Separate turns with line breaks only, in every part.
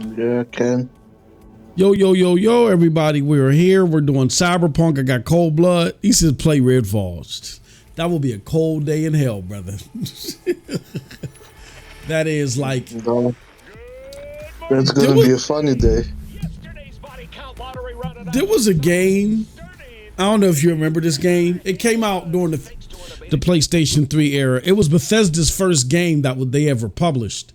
Yeah, I can.
Yo, everybody. We're here. We're doing Cyberpunk. I got Cold Blood. He says play Redfall. That will be a cold day in hell, brother. That is like...
No. That's going to be a funny day.
There was a game. I don't know if you remember this game. It came out during the PlayStation 3 era. It was Bethesda's first game that they ever published.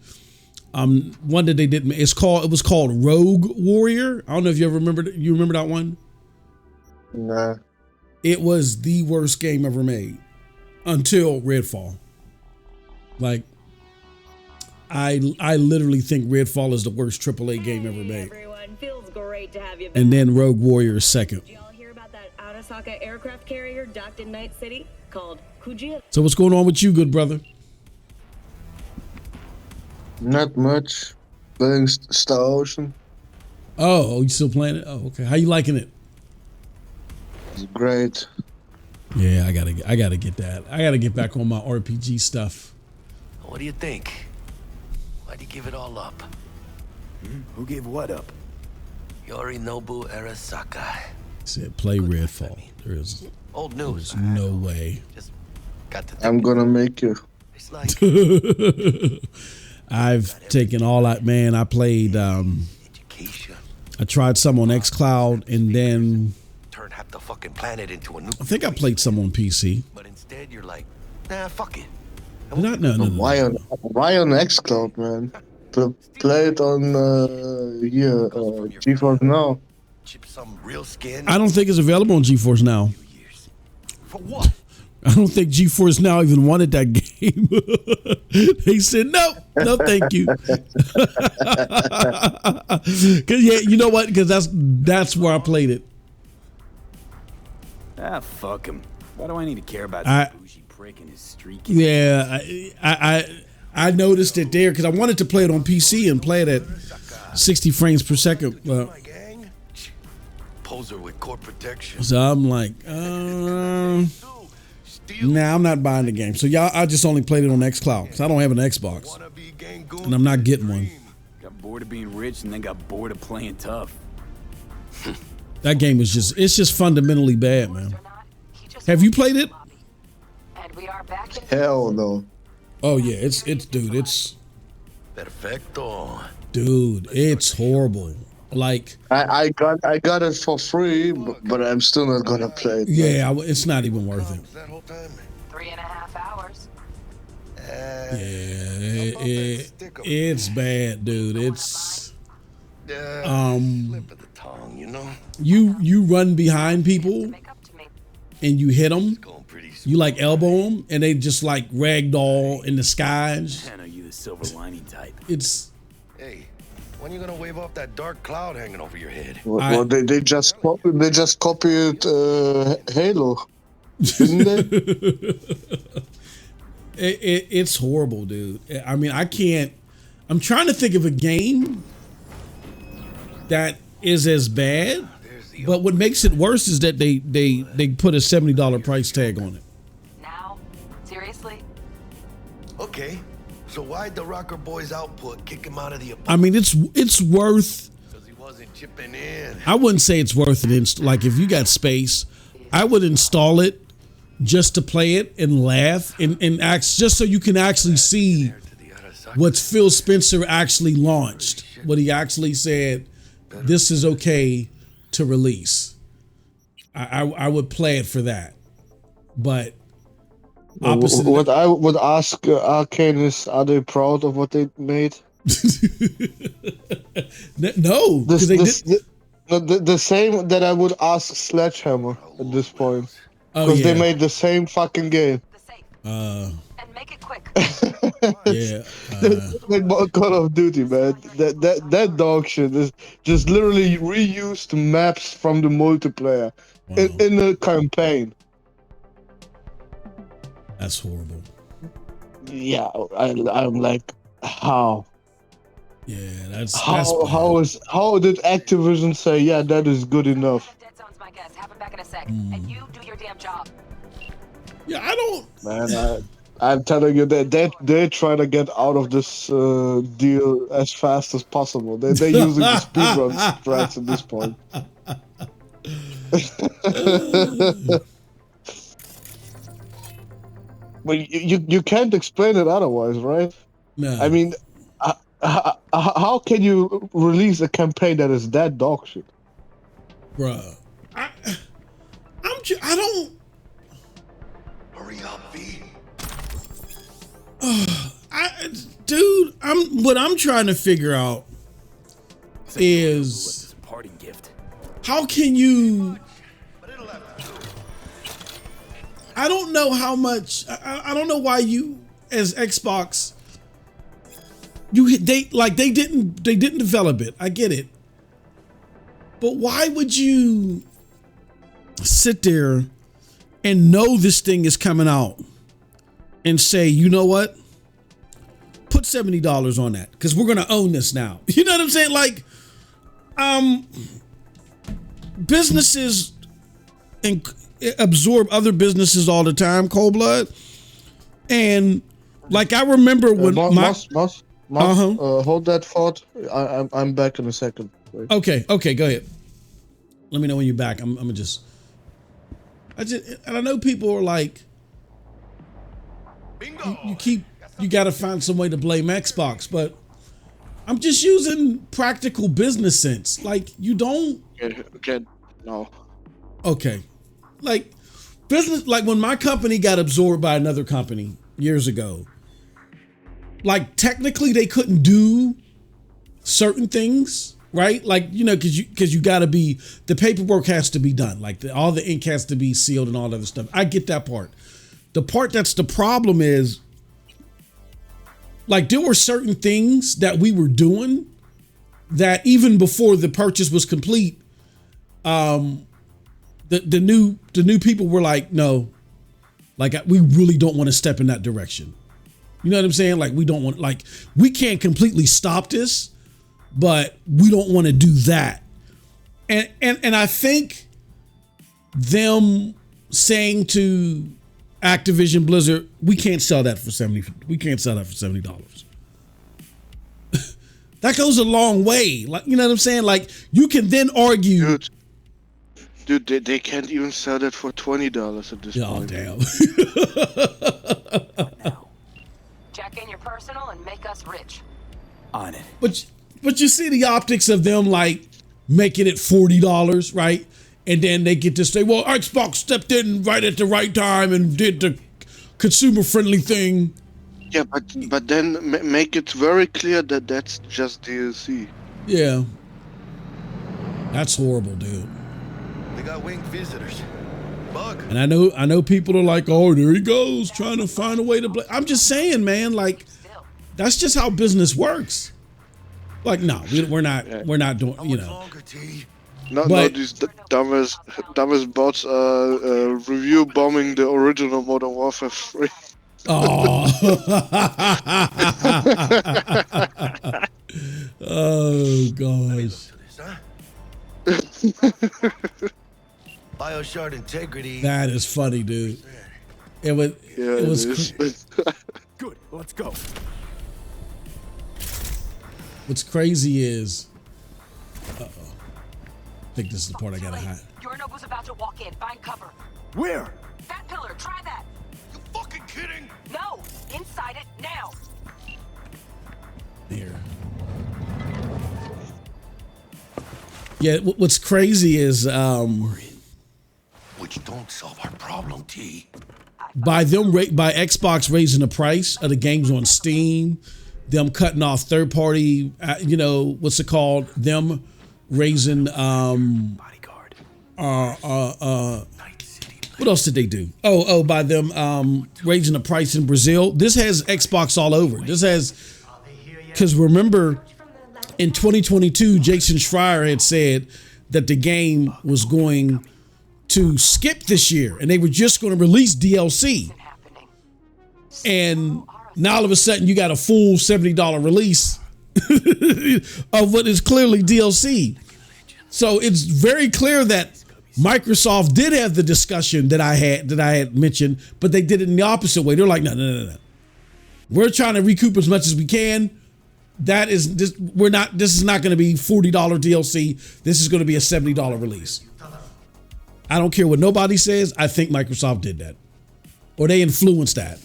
One that they didn't. It was called Rogue Warrior. I don't know if you ever remember. You remember that one?
Nah.
It was the worst game ever made until Redfall. Like, I literally think Redfall is the worst AAA game ever made.
Feels great to have you back.
And then Rogue Warrior is second.
Did y'all hear about that Arasaka aircraft carrier docked in Night City called Kuji?
So what's going on with you, good brother?
Not much. Playing Star Ocean.
Oh, you still playing it? Oh, okay. How you liking it?
It's great.
Yeah, I gotta get that. I gotta get back on my RPG stuff.
What do you think? Why'd you give it all up?
Who gave what up?
Yorinobu Arasaka.
Said play Redfall. There's
old news.
No way.
Just got to.
I'm gonna make you.
It's like
I've taken all that, man. I played.
Education.
I tried some on xCloud, and then
turn half the fucking planet into a new.
I think I played some on PC.
But instead, you're like, nah, fuck it.
No.
Why on xCloud, man? Play it on GeForce Now.
Chip some real skin.
I don't think it's available on GeForce Now.
For what?
I don't think GeForce Now even wanted that game. They said no, thank you. Cause yeah, you know what? Because that's where I played it.
Ah, fuck him. Why do I need to care about some bougie prick and his streak?
Yeah, I noticed it there because I wanted to play it on PC and play it at 60 frames per second.
Poser with core protection.
So I'm like, nah, I'm not buying the game. So I just only played it on xCloud because I don't have an Xbox, and I'm not getting one.
Got bored of being rich and then got bored of playing tough.
That game is just fundamentally bad, man. Have you played it?
Hell no.
Oh yeah, it's
Perfecto.
Dude, it's horrible. Like
I got it for free, but I'm still not gonna play it.
Yeah, it's not even worth it.
That whole time?
3.5 hours.
It's bad, dude. It's
slip of the tongue, you know.
You run behind people and you hit them. You like elbow them and they just like ragdoll in the skies.
I know you the silver lining type.
It's
Hey, when you gonna wave off that dark cloud hanging over your head?
Well, they just copied Halo, didn't they?
It's horrible, dude. I mean, I'm trying to think of a game that is as bad, but what makes it worse is that they put a $70 price tag on it.
Now? Seriously?
Okay, so why'd the Rocker Boys output kick him out of the apartment?
I mean, it's worth.
Because he wasn't chipping in.
I wouldn't say it's worth it. Like if you got space, I would install it just to play it and laugh and act, just so you can actually see what Phil Spencer actually launched. What he actually said, this is okay to release. I would play it for that. But opposite
what I would ask Arcane is, are they proud of what they made?
No,
the same that I would ask Sledgehammer at this point. Because they made the same fucking game.
And make it quick.
Yeah.
Like Call of Duty, man. That dog shit is just literally reused maps from the multiplayer in the campaign.
That's horrible.
Yeah, I'm like, how?
Yeah, that's
how did Activision say, yeah, that is good enough?
Dead Zone's my guess. Have him back in a sec. And you do your damn job.
Yeah, I don't.
Man, I'm telling you that they're trying to get out of this deal as fast as possible. They're using the speedrun strats at this point. But you can't explain it otherwise, right? I
No,
mean, how can you release a campaign that is that dog shit?
bruh. I don't.
Hurry up, V.
Dude, what I'm trying to figure out is
a parting gift.
how can you? I don't know how much. I don't know why you, as Xbox, they didn't develop it. I get it, but why would you sit there and know this thing is coming out and say, you know what? Put $70 on that because we're gonna own this now. You know what I'm saying? Like, businesses absorb other businesses all the time, cold blood. And like I remember when
Moss, hold that thought. I'm back in a second. Wait.
Okay, go ahead. Let me know when you're back. I'm gonna just. And I know people are like, you got to find some way to blame Xbox, but I'm just using practical business sense. Like you don't.
Okay, no.
Okay, like business. Like when my company got absorbed by another company years ago. Like technically they couldn't do certain things. Right? Like, you know, because you got to be, the paperwork has to be done. Like all the ink has to be sealed and all that other stuff. I get that part. The part that's the problem is, like, there were certain things that we were doing that even before the purchase was complete, the new people were like, no, like we really don't want to step in that direction. You know what I'm saying? Like we don't want, like we can't completely stop this, but we don't want to do that. And I think them saying to Activision Blizzard, we can't sell that for $70. That goes a long way. Like, you know what I'm saying? Like you can then argue.
Dude, they can't even sell that for $20 at this point.
Oh, damn.
Now. Jack in your personal and make us rich.
On it.
But you see the optics of them like making it $40, right? And then they get to say, well, Xbox stepped in right at the right time and did the consumer-friendly thing.
Yeah, but then make it very clear that that's just DLC.
Yeah. That's horrible, dude.
They got winged visitors. Bug.
And I know people are like, oh, there he goes, trying to find a way to play. I'm just saying, man, like, that's just how business works. Like, no, we're not doing, you know.
No, these dumbest bots review bombing the original Modern Warfare 3.
Oh. Oh gosh.
Bioshard integrity.
That is funny, dude. It was.
Good. Let's go.
What's crazy is, I think this is the part I gotta hide.
Yorinobu's about to walk in. Find cover.
Where?
That pillar. Try that.
You fucking kidding?
No. Inside it now.
Here. Yeah. What's crazy is,
which don't solve our problem, T.
by Xbox raising the price of the games on Steam, them cutting off third party, you know, what's it called? Them raising,
Bodyguard.
what else did they do? By them raising the price in Brazil. This has Xbox all over. This has, because remember, in 2022, Jason Schreier had said that the game was going to skip this year, and they were just going to release DLC. And now all of a sudden, you got a full $70 release of what is clearly DLC. So it's very clear that Microsoft did have the discussion that I had mentioned, but they did it in the opposite way. They're like, no. We're trying to recoup as much as we can. This is not going to be $40 DLC. This is going to be a $70 release. I don't care what nobody says. I think Microsoft did that, or they influenced that.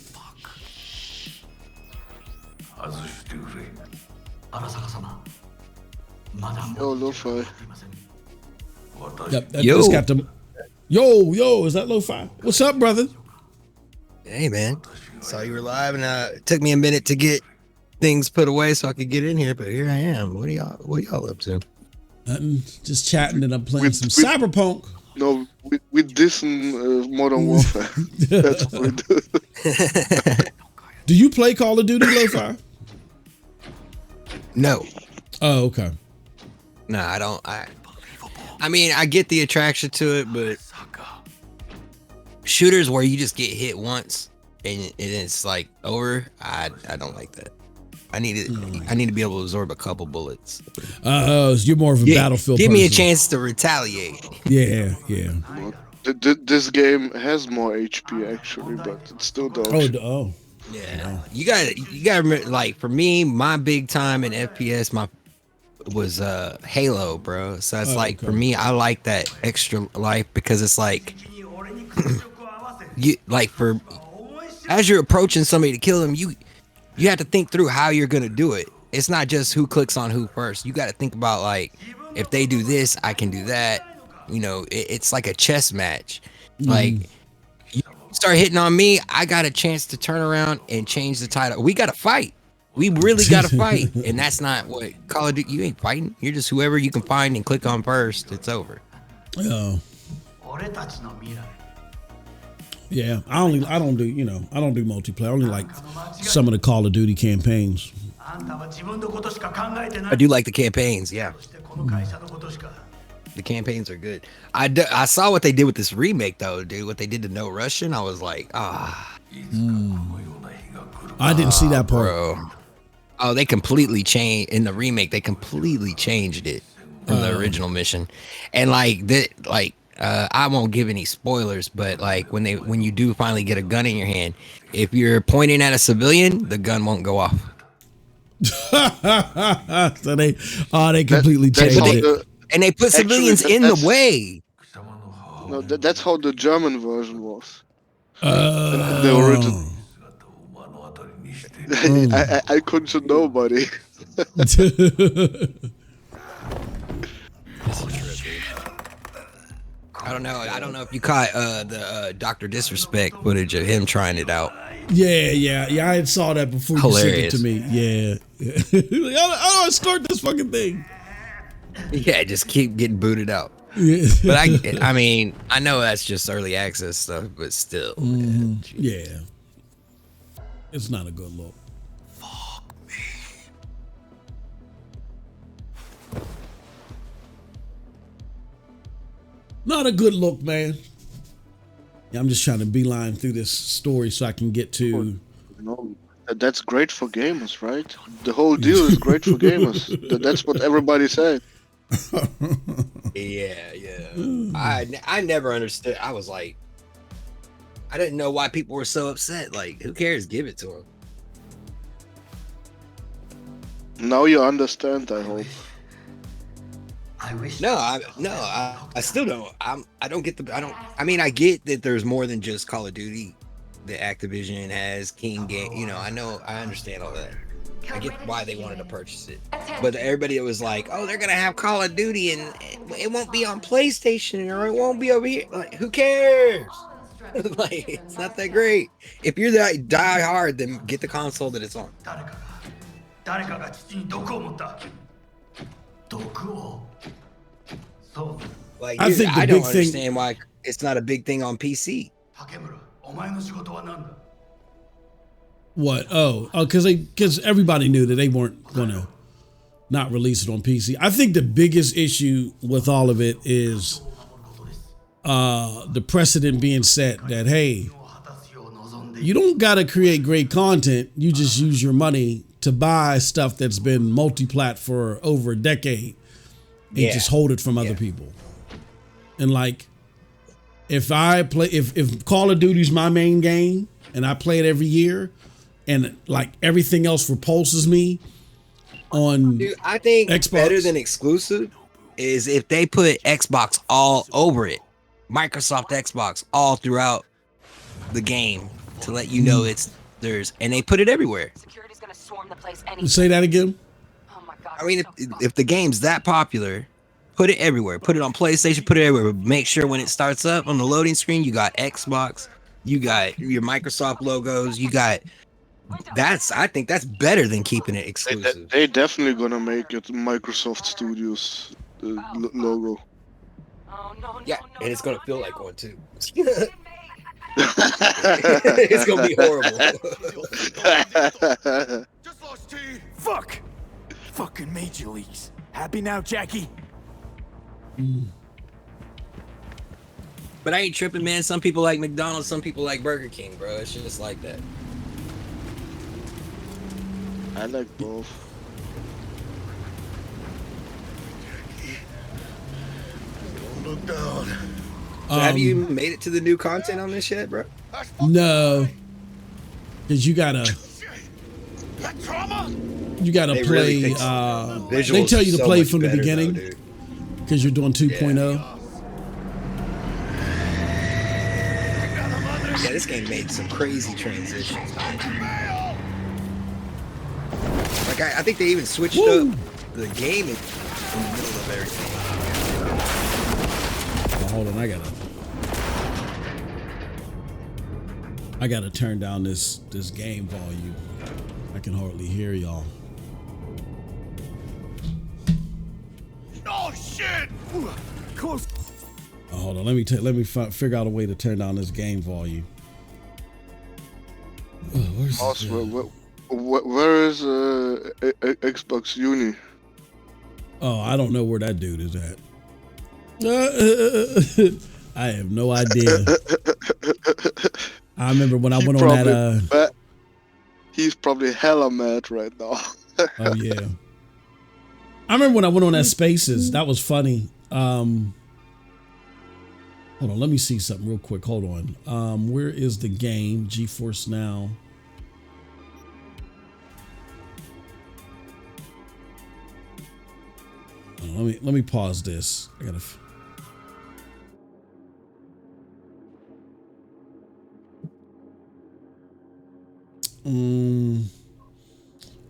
Yo, Lo-Fi.
Yep, that's got them. Yo, is that Lo-Fi? What's up, brother?
Hey, man. Saw you were live, and it took me a minute to get things put away so I could get in here, but here I am. What are y'all up to?
Nothing, just chatting, and I'm playing some Cyberpunk.
No, we dissing Modern Warfare. That's what we do.
Do you play Call of Duty, Lo-Fi?
No.
Oh, okay.
No, I don't. I mean, I get the attraction to it, but shooters where you just get hit once and it's like over, I don't like that. I need to be able to absorb a couple bullets.
You're more of a Battlefield
Give me a
person.
chance to retaliate.
Yeah.
Well, this game has more HP actually, but it's still dog shit.
Yeah. You got to remember, like, for me, my big time in FPS was Halo, bro. So it's like, for me, I like that extra life because it's like as you're approaching somebody to kill them, you have to think through how you're gonna do it. It's not just who clicks on who first. You got to think about, like, if they do this, I can do that. You know, it's like a chess match. Like, you start hitting on me, I got a chance to turn around and change the title. We got to fight. We really got to fight. And that's not what Call of Duty, you ain't fighting. You're just whoever you can find and click on first. It's over.
Oh. Yeah, I don't do multiplayer. I only like some of the Call of Duty campaigns.
I do like the campaigns, yeah. The campaigns are good. I saw what they did with this remake, though, dude. What they did to No Russian, I was like, I
didn't see that part.
Bro. Oh, they completely changed in the remake. They completely changed it from the original mission, and I won't give any spoilers, but like when you do finally get a gun in your hand, if you're pointing at a civilian, the gun won't go off.
So they completely changed it.
And they put civilians in the way.
No, that's how the German version was. The original. I couldn't shoot nobody.
I don't know if you caught the Dr. Disrespect footage of him trying it out.
Yeah. I saw that before
Hilarious.
you sent it to me. Yeah. Like, I start this fucking thing.
Yeah, just keep getting booted out.
Yeah.
But I mean, I know that's just early access stuff, but still. Man,
yeah. It's not a good look.
Fuck me.
Not a good look, man. Yeah, I'm just trying to beeline through this story so I can get to.
No, that's great for gamers, right? The whole deal is great for gamers. That's what everybody said.
Yeah. I never understood. I was like, I didn't know why people were so upset. Like, who cares? Give it to them.
Now you understand, I hope.
I still don't. I don't get I mean, I get that there's more than just Call of Duty that Activision has, King Game. You know, I understand all that. I get why they wanted to purchase it. But everybody was like, oh, they're going to have Call of Duty and it won't be on PlayStation or it won't be over here. Like, who cares? Like, it's not that great. If you're that die hard, then get the console that it's on. Like,
I think
I don't understand why it's not a big thing on PC.
What? Oh, because everybody knew that they weren't gonna not release it on PC. I think the biggest issue with all of it is the precedent being set that, hey, you don't gotta create great content. You just use your money to buy stuff that's been multi-plat for over a decade and just hold it from other people. And like, if Call of Duty's my main game and I play it every year, and like everything else repulses me on
Dude, I think
Xbox.
better than exclusive is if they put Xbox all over it, Microsoft Xbox all throughout the game to let you know it's theirs, and they put it everywhere.
Security's gonna swarm the place any.
Say that again.
Oh my god.
I mean, if the game's that popular, put it everywhere. Put it on PlayStation. Put it everywhere. Make sure when it starts up on the loading screen, you got Xbox, you got your Microsoft logos, you got. I think that's better than keeping it exclusive.
They definitely gonna make it Microsoft Studios logo.
Oh, no,
Yeah,
no,
and it's
no,
gonna feel
no.
like one too. It's gonna be horrible.
Just lost T.
Fuck! Fucking Major Leagues. Happy now, Jackie?
But I ain't tripping, man. Some people like McDonald's, some people like Burger King, bro. It's just like that.
I like both.
Don't look down.
So have you made it to the new content on this yet, bro?
No, because you gotta
That trauma?
They
play.
really fix
They
visuals
tell you to
so
play
much
from the
better,
beginning
though, dude.
because you're doing 2.0.
Yeah, this game made some crazy transitions. Man. Like I think they even switched
Woo!
up the game in the middle of everything.
Oh, hold on, I gotta turn down this game volume. I can hardly hear y'all.
Oh shit!
Close.
Oh, hold on, let me figure out a way to turn down this game volume. Oh, where's
Also,
this?
where is Xbox Uni?
Oh, I don't know where that dude is at. I have no idea. I remember when I went on that.
He's probably hella mad right now.
Oh yeah. I remember when I went on that Spaces. That was funny. Hold on, let me see something real quick. Hold on. Where is the game? GeForce Now. Let me pause this. I gotta.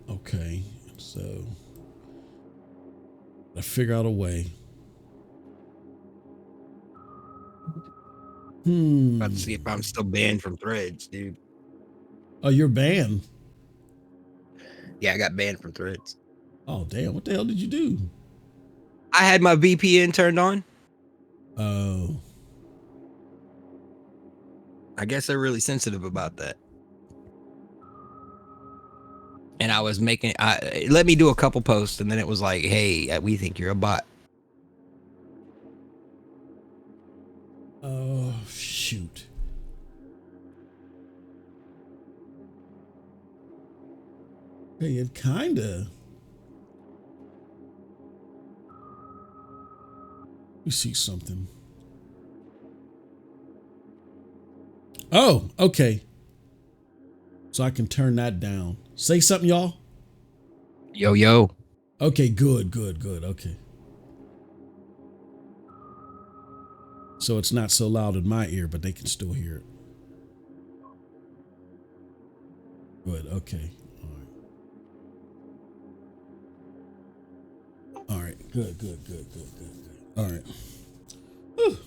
Okay, so I figure out a way.
About to see if I'm still banned from Threads, dude.
Oh, you're banned.
Yeah, I got banned from Threads.
Oh damn! What the hell did you do?
I had my VPN turned on.
Oh.
I guess they're really sensitive about that. And I was making, let me do a couple posts, and then it was like, hey, we think you're a bot.
Oh, shoot. Hey, it kinda. Let me see something. Oh, okay. So I can turn that down. Say something, y'all.
Yo, yo.
Okay, good. Okay. So it's not so loud in my ear, but they can still hear it. Good, okay. All right. Good. All right. Whew.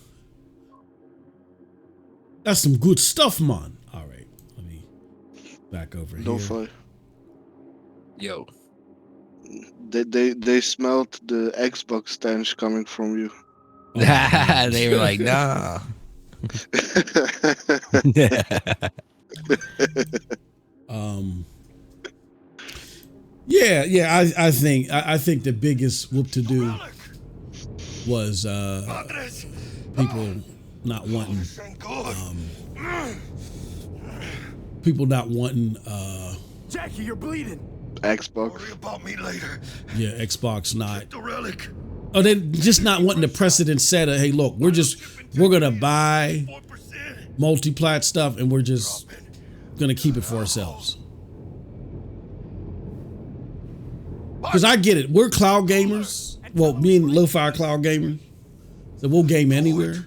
That's some good stuff, man. All right. Let me back over
No
here.
fight.
Yo.
They smelled the Xbox stench coming from you.
Oh,
They were like, nah.
Yeah. I think the biggest whoop to do was people not wanting
Jackie, you're bleeding.
Xbox.
Worry about me later.
Xbox not.
The relic.
Or they just not wanting the precedent set of, hey, look, we're gonna buy multi-plat stuff and we're just gonna keep it for ourselves. Because I get it, we're cloud gamers. Well, me and Lo-Fi are cloud gamers, so we'll game anywhere.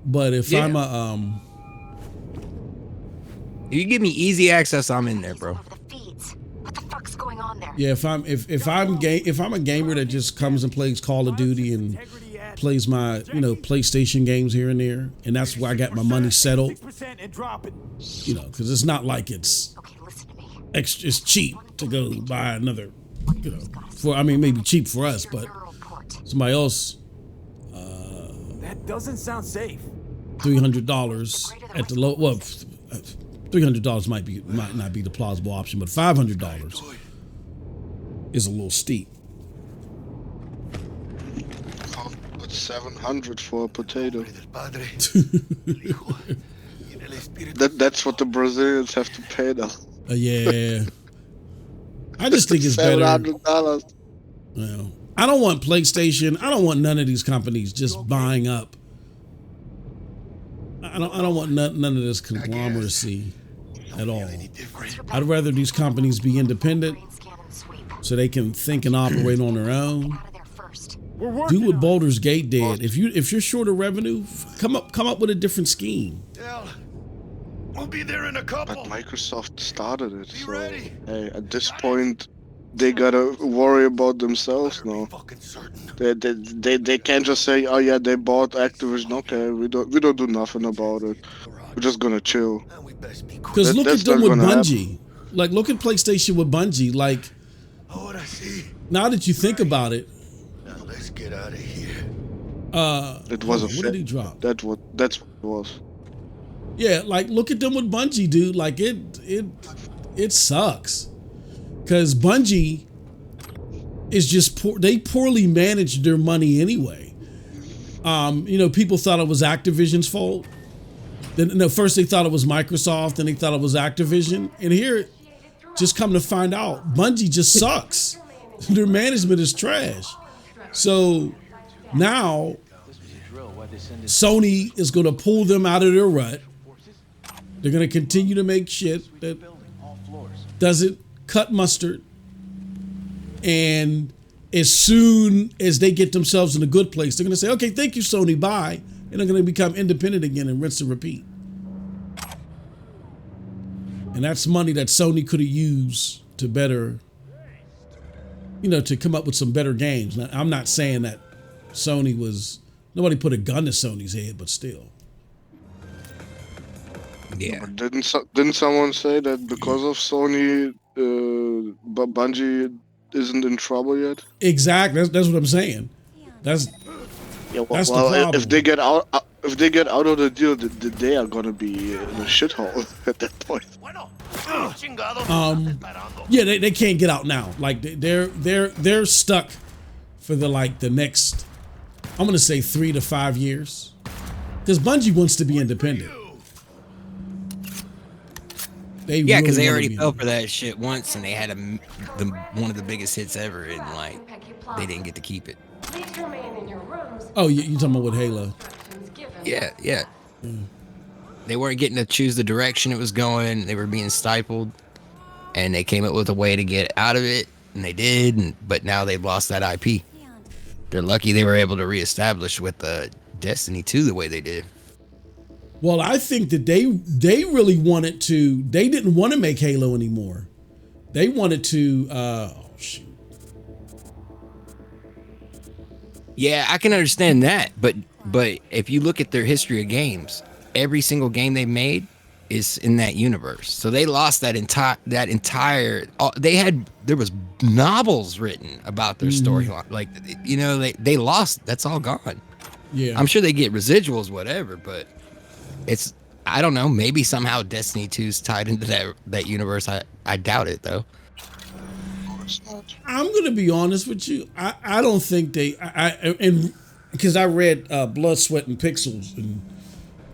But if I'm a
if you give me easy access, I'm in there, bro.
What the fuck's going on there?
yeah, if I'm a gamer that just comes and plays Call of Duty and plays my PlayStation games here and there, and that's where I got my money settled. Because it's not like it's extra, it's cheap to go buy another. Maybe cheap for us, but somebody else.
That doesn't sound safe.
$300 at the low. Well, $300 might not be the plausible option, but $500 is a little steep.
What's 700 for a potato? That's what the Brazilians have to pay now.
Yeah. I just think it's better.
$700.
Well, I don't want PlayStation. I don't want none of these companies just buying up. I don't want none of this conglomeracy at all. I'd rather these companies be independent so they can think and operate on their own. Do what Baldur's Gate did. If you're short of revenue, come up with a different scheme.
We'll be there in a couple.
But Microsoft started it, so hey, at this point, they gotta worry about themselves now. They can't just say, oh yeah, they bought Activision. Okay, we don't do nothing about it. We're just gonna chill.
Because look at them with Bungie. Like, look at PlayStation with Bungie. Like, now that you think about it,
let's get out of here.
It was
what did he drop?
That's what it was.
Yeah, like look at them with Bungie, dude. Like it sucks. Cause Bungie is just poor. They poorly managed their money anyway. People thought it was Activision's fault. Then first they thought it was Microsoft, and they thought it was Activision. And here, just come to find out, Bungie just sucks. Their management is trash. So now Sony is going to pull them out of their rut. They're going to continue to make shit that doesn't cut mustard. And as soon as they get themselves in a good place, they're going to say, okay, thank you, Sony, bye. And they're going to become independent again and rinse and repeat. And that's money that Sony could have used to better, to come up with some better games. Now, I'm not saying that nobody put a gun to Sony's head, but still.
Yeah.
But didn't someone say that because of Sony, Bungie isn't in trouble yet?
Exactly. That's what I'm saying. That's the problem.
If they get out of the deal, they are gonna be in a shithole at that point.
Yeah, they can't get out now. Like they're stuck for the next, I'm gonna say 3 to 5 years, because Bungie wants to be independent.
Because they already fell for that shit once, and they had one of the biggest hits ever, and they didn't get to keep it.
Oh, you talking about with Halo?
Yeah. They weren't getting to choose the direction it was going. They were being stifled, and they came up with a way to get out of it, and they did. But now they've lost that IP. They're lucky they were able to reestablish with Destiny 2 the way they did.
Well, I think that they really wanted to. They didn't want to make Halo anymore. They wanted to. Shoot.
Yeah, I can understand that, but if you look at their history of games, every single game they made is in that universe. So they lost that entire. There was novels written about their storyline. Like they lost. That's all gone.
Yeah,
I'm sure they get residuals, whatever, but. I don't know, maybe somehow Destiny 2's tied into that universe. I doubt it, though.
I'm going to be honest with you. I don't think and because I read Blood, Sweat, and Pixels and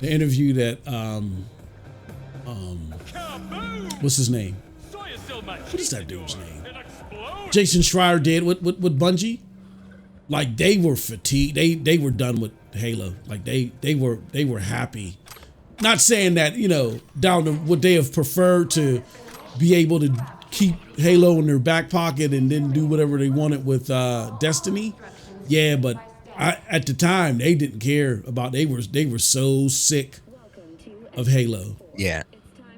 the interview that, what's his name? What is that dude's name? Jason Schreier did with Bungie. like they were fatigued. They were done with Halo. Like they were happy. Not saying that, you know, down to would they have preferred to be able to keep Halo in their back pocket and then do whatever they wanted with Destiny. Yeah, but at the time they didn't care about. They were so sick of Halo.
Yeah.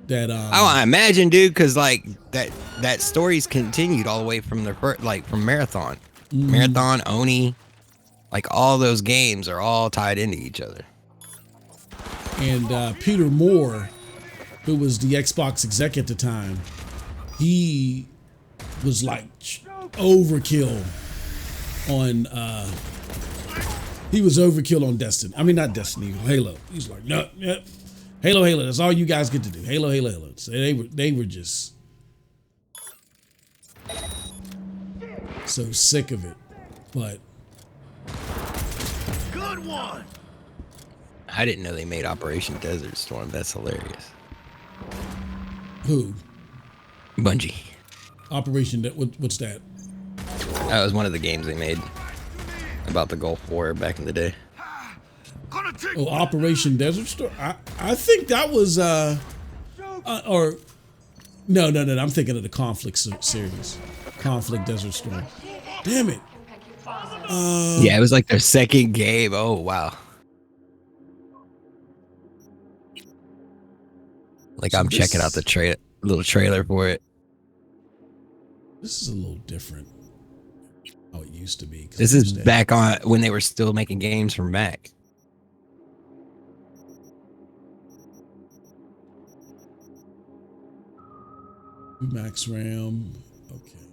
That
I imagine, dude, because like that story's continued all the way from the from Marathon, Marathon, Oni, like all those games are all tied into each other.
And Peter Moore, who was the Xbox exec at the time, he was like overkill on Destiny. I mean, not Destiny, Halo. He's like, no, yeah, Halo. That's all you guys get to do. Halo. So they were just so sick of it. But
Good one.
I didn't know they made Operation Desert Storm. That's hilarious.
Who?
Bungie.
Operation. What's that?
That was one of the games they made about the Gulf War back in the day.
Oh, Operation Desert Storm. I think that was or no. I'm thinking of the Conflict series. Conflict Desert Storm. Damn it.
Yeah, it was like their second game. Oh wow. Like, I'm checking out the little trailer for it.
This is a little different how it used to be.
This is back on when they were still making games for Mac.
Max RAM. Okay.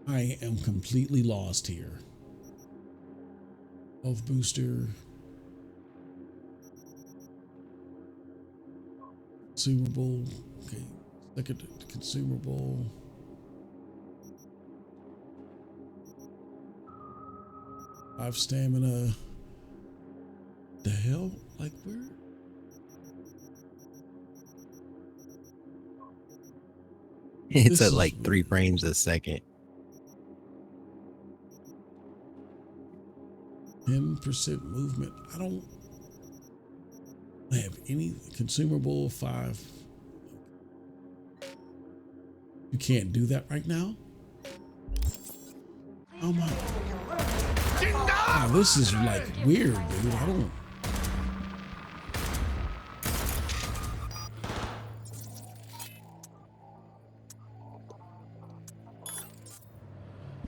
I am completely lost here. Health booster. Consumable. Okay. Second consumable. Five stamina. The hell? Like where?
It's at like 3 frames a second.
10% movement. I don't have any consumable 5. You can't do that right now? Oh my. Wow, this is like weird, dude. I don't.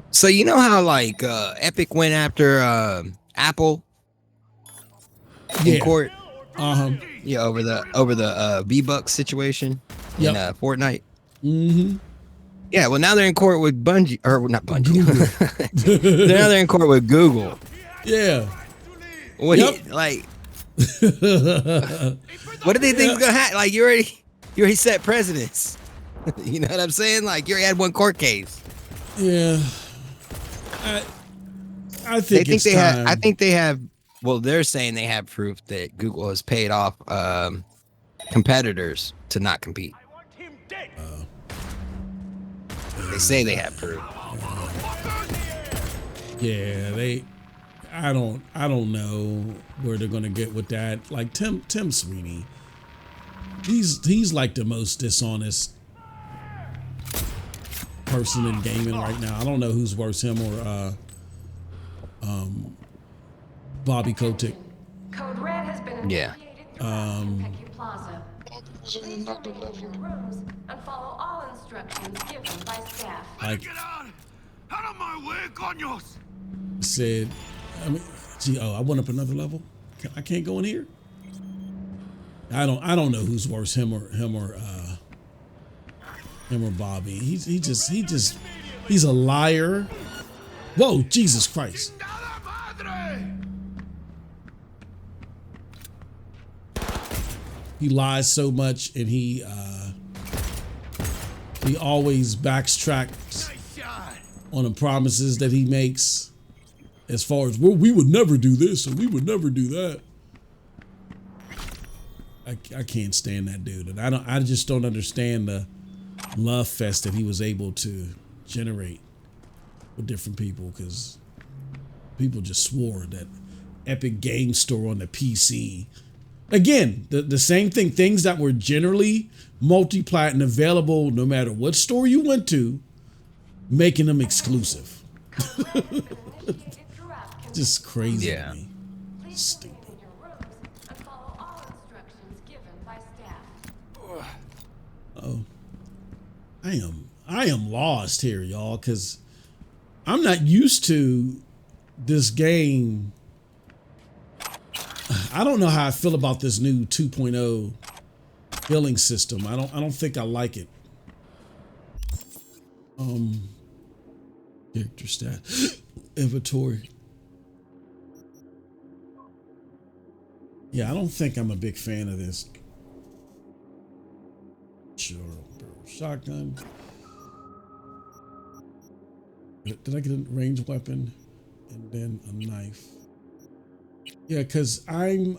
So you know how like Epic went after Apple in court? Yeah, over the V-Bucks situation in Fortnite.
Mm-hmm.
Yeah, well now they're in court with Bungie, or not Bungie. Now they're in court with Google.
Yeah.
What like? What do they think is gonna happen? Like you already set precedents. You know what I'm saying? Like you already had one court case.
Yeah. I think it's time.
I think they have. Well, they're saying they have proof that Google has paid off competitors to not compete. They say they have proof.
Yeah, I don't know where they're gonna get with that. Like Tim Sweeney, he's like the most dishonest person in gaming right now. I don't know who's worse, him or Bobby Kotick.
Code Red has been initiated through Plaza. Please remain in your rooms and follow all instructions given by staff.
Like,
Get out of my way, coños!
Said, I mean, gee, I went up another level. I can't go in here. I don't know who's worse, him or Bobby. He's a liar. Whoa, Jesus Christ. He lies so much, and he always backtracks on the promises that he makes. As far as, well, we would never do this and we would never do that. I can't stand that dude, and I just don't understand the love fest that he was able to generate with different people. Because People just swore that Epic Game Store on the PC. Again, the same thing. Things that were generally multi-plat and available no matter what store you went to, making them exclusive. Just crazy to me. Stupid. Oh, I am lost here, y'all, because I'm not used to this game. I don't know how I feel about this new 2.0 billing system. I don't think I like it. Character stat, inventory. Yeah, I don't think I'm a big fan of this. Sure, shotgun. Did I get a ranged weapon and then a knife? Yeah, because I'm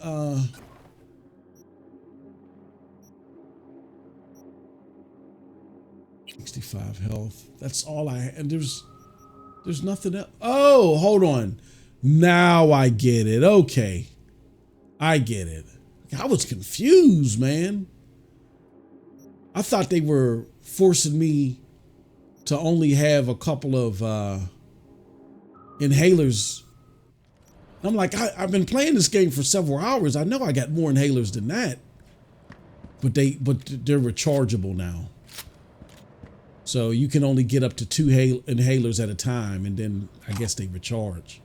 65 health. That's all and there's nothing else. Oh, hold on. Now I get it. Okay. I get it. I was confused, man. I thought they were forcing me to only have a couple of inhalers. I'm like, I've been playing this game for several hours. I know I got more inhalers than that, but they're rechargeable now. So you can only get up to 2 inhalers at a time, and then I guess they recharge.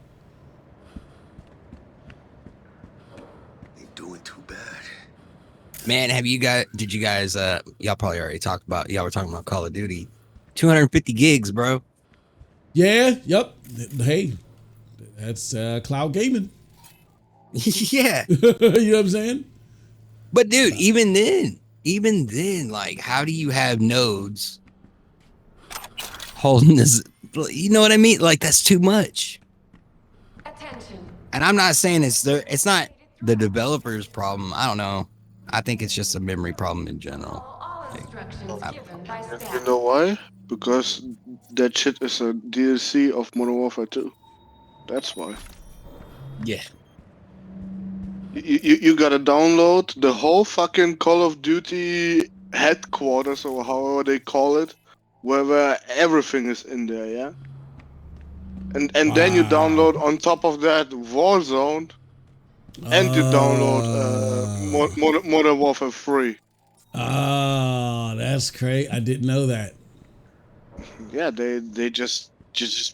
Ain't doing too bad.
Man, did you guys, y'all probably already talked about, y'all were talking about Call of Duty. 250 gigs, bro.
Yeah, yep. Hey, that's cloud gaming.
Yeah.
You know what I'm saying?
But dude, even then, like, how do you have nodes holding this? You know what I mean? Like, that's too much.
Attention.
And I'm not saying it's not the developer's problem. I don't know. I think it's just a memory problem in general.
All instructions given by
You
staff.
know why? Because that shit is a DLC of Modern Warfare 2. That's why.
Yeah.
You gotta download the whole fucking Call of Duty headquarters, or however they call it, where everything is in there, yeah? And then you download on top of that Warzone, and you download Modern Warfare 3.
Oh, that's great. I didn't know that.
Yeah, they just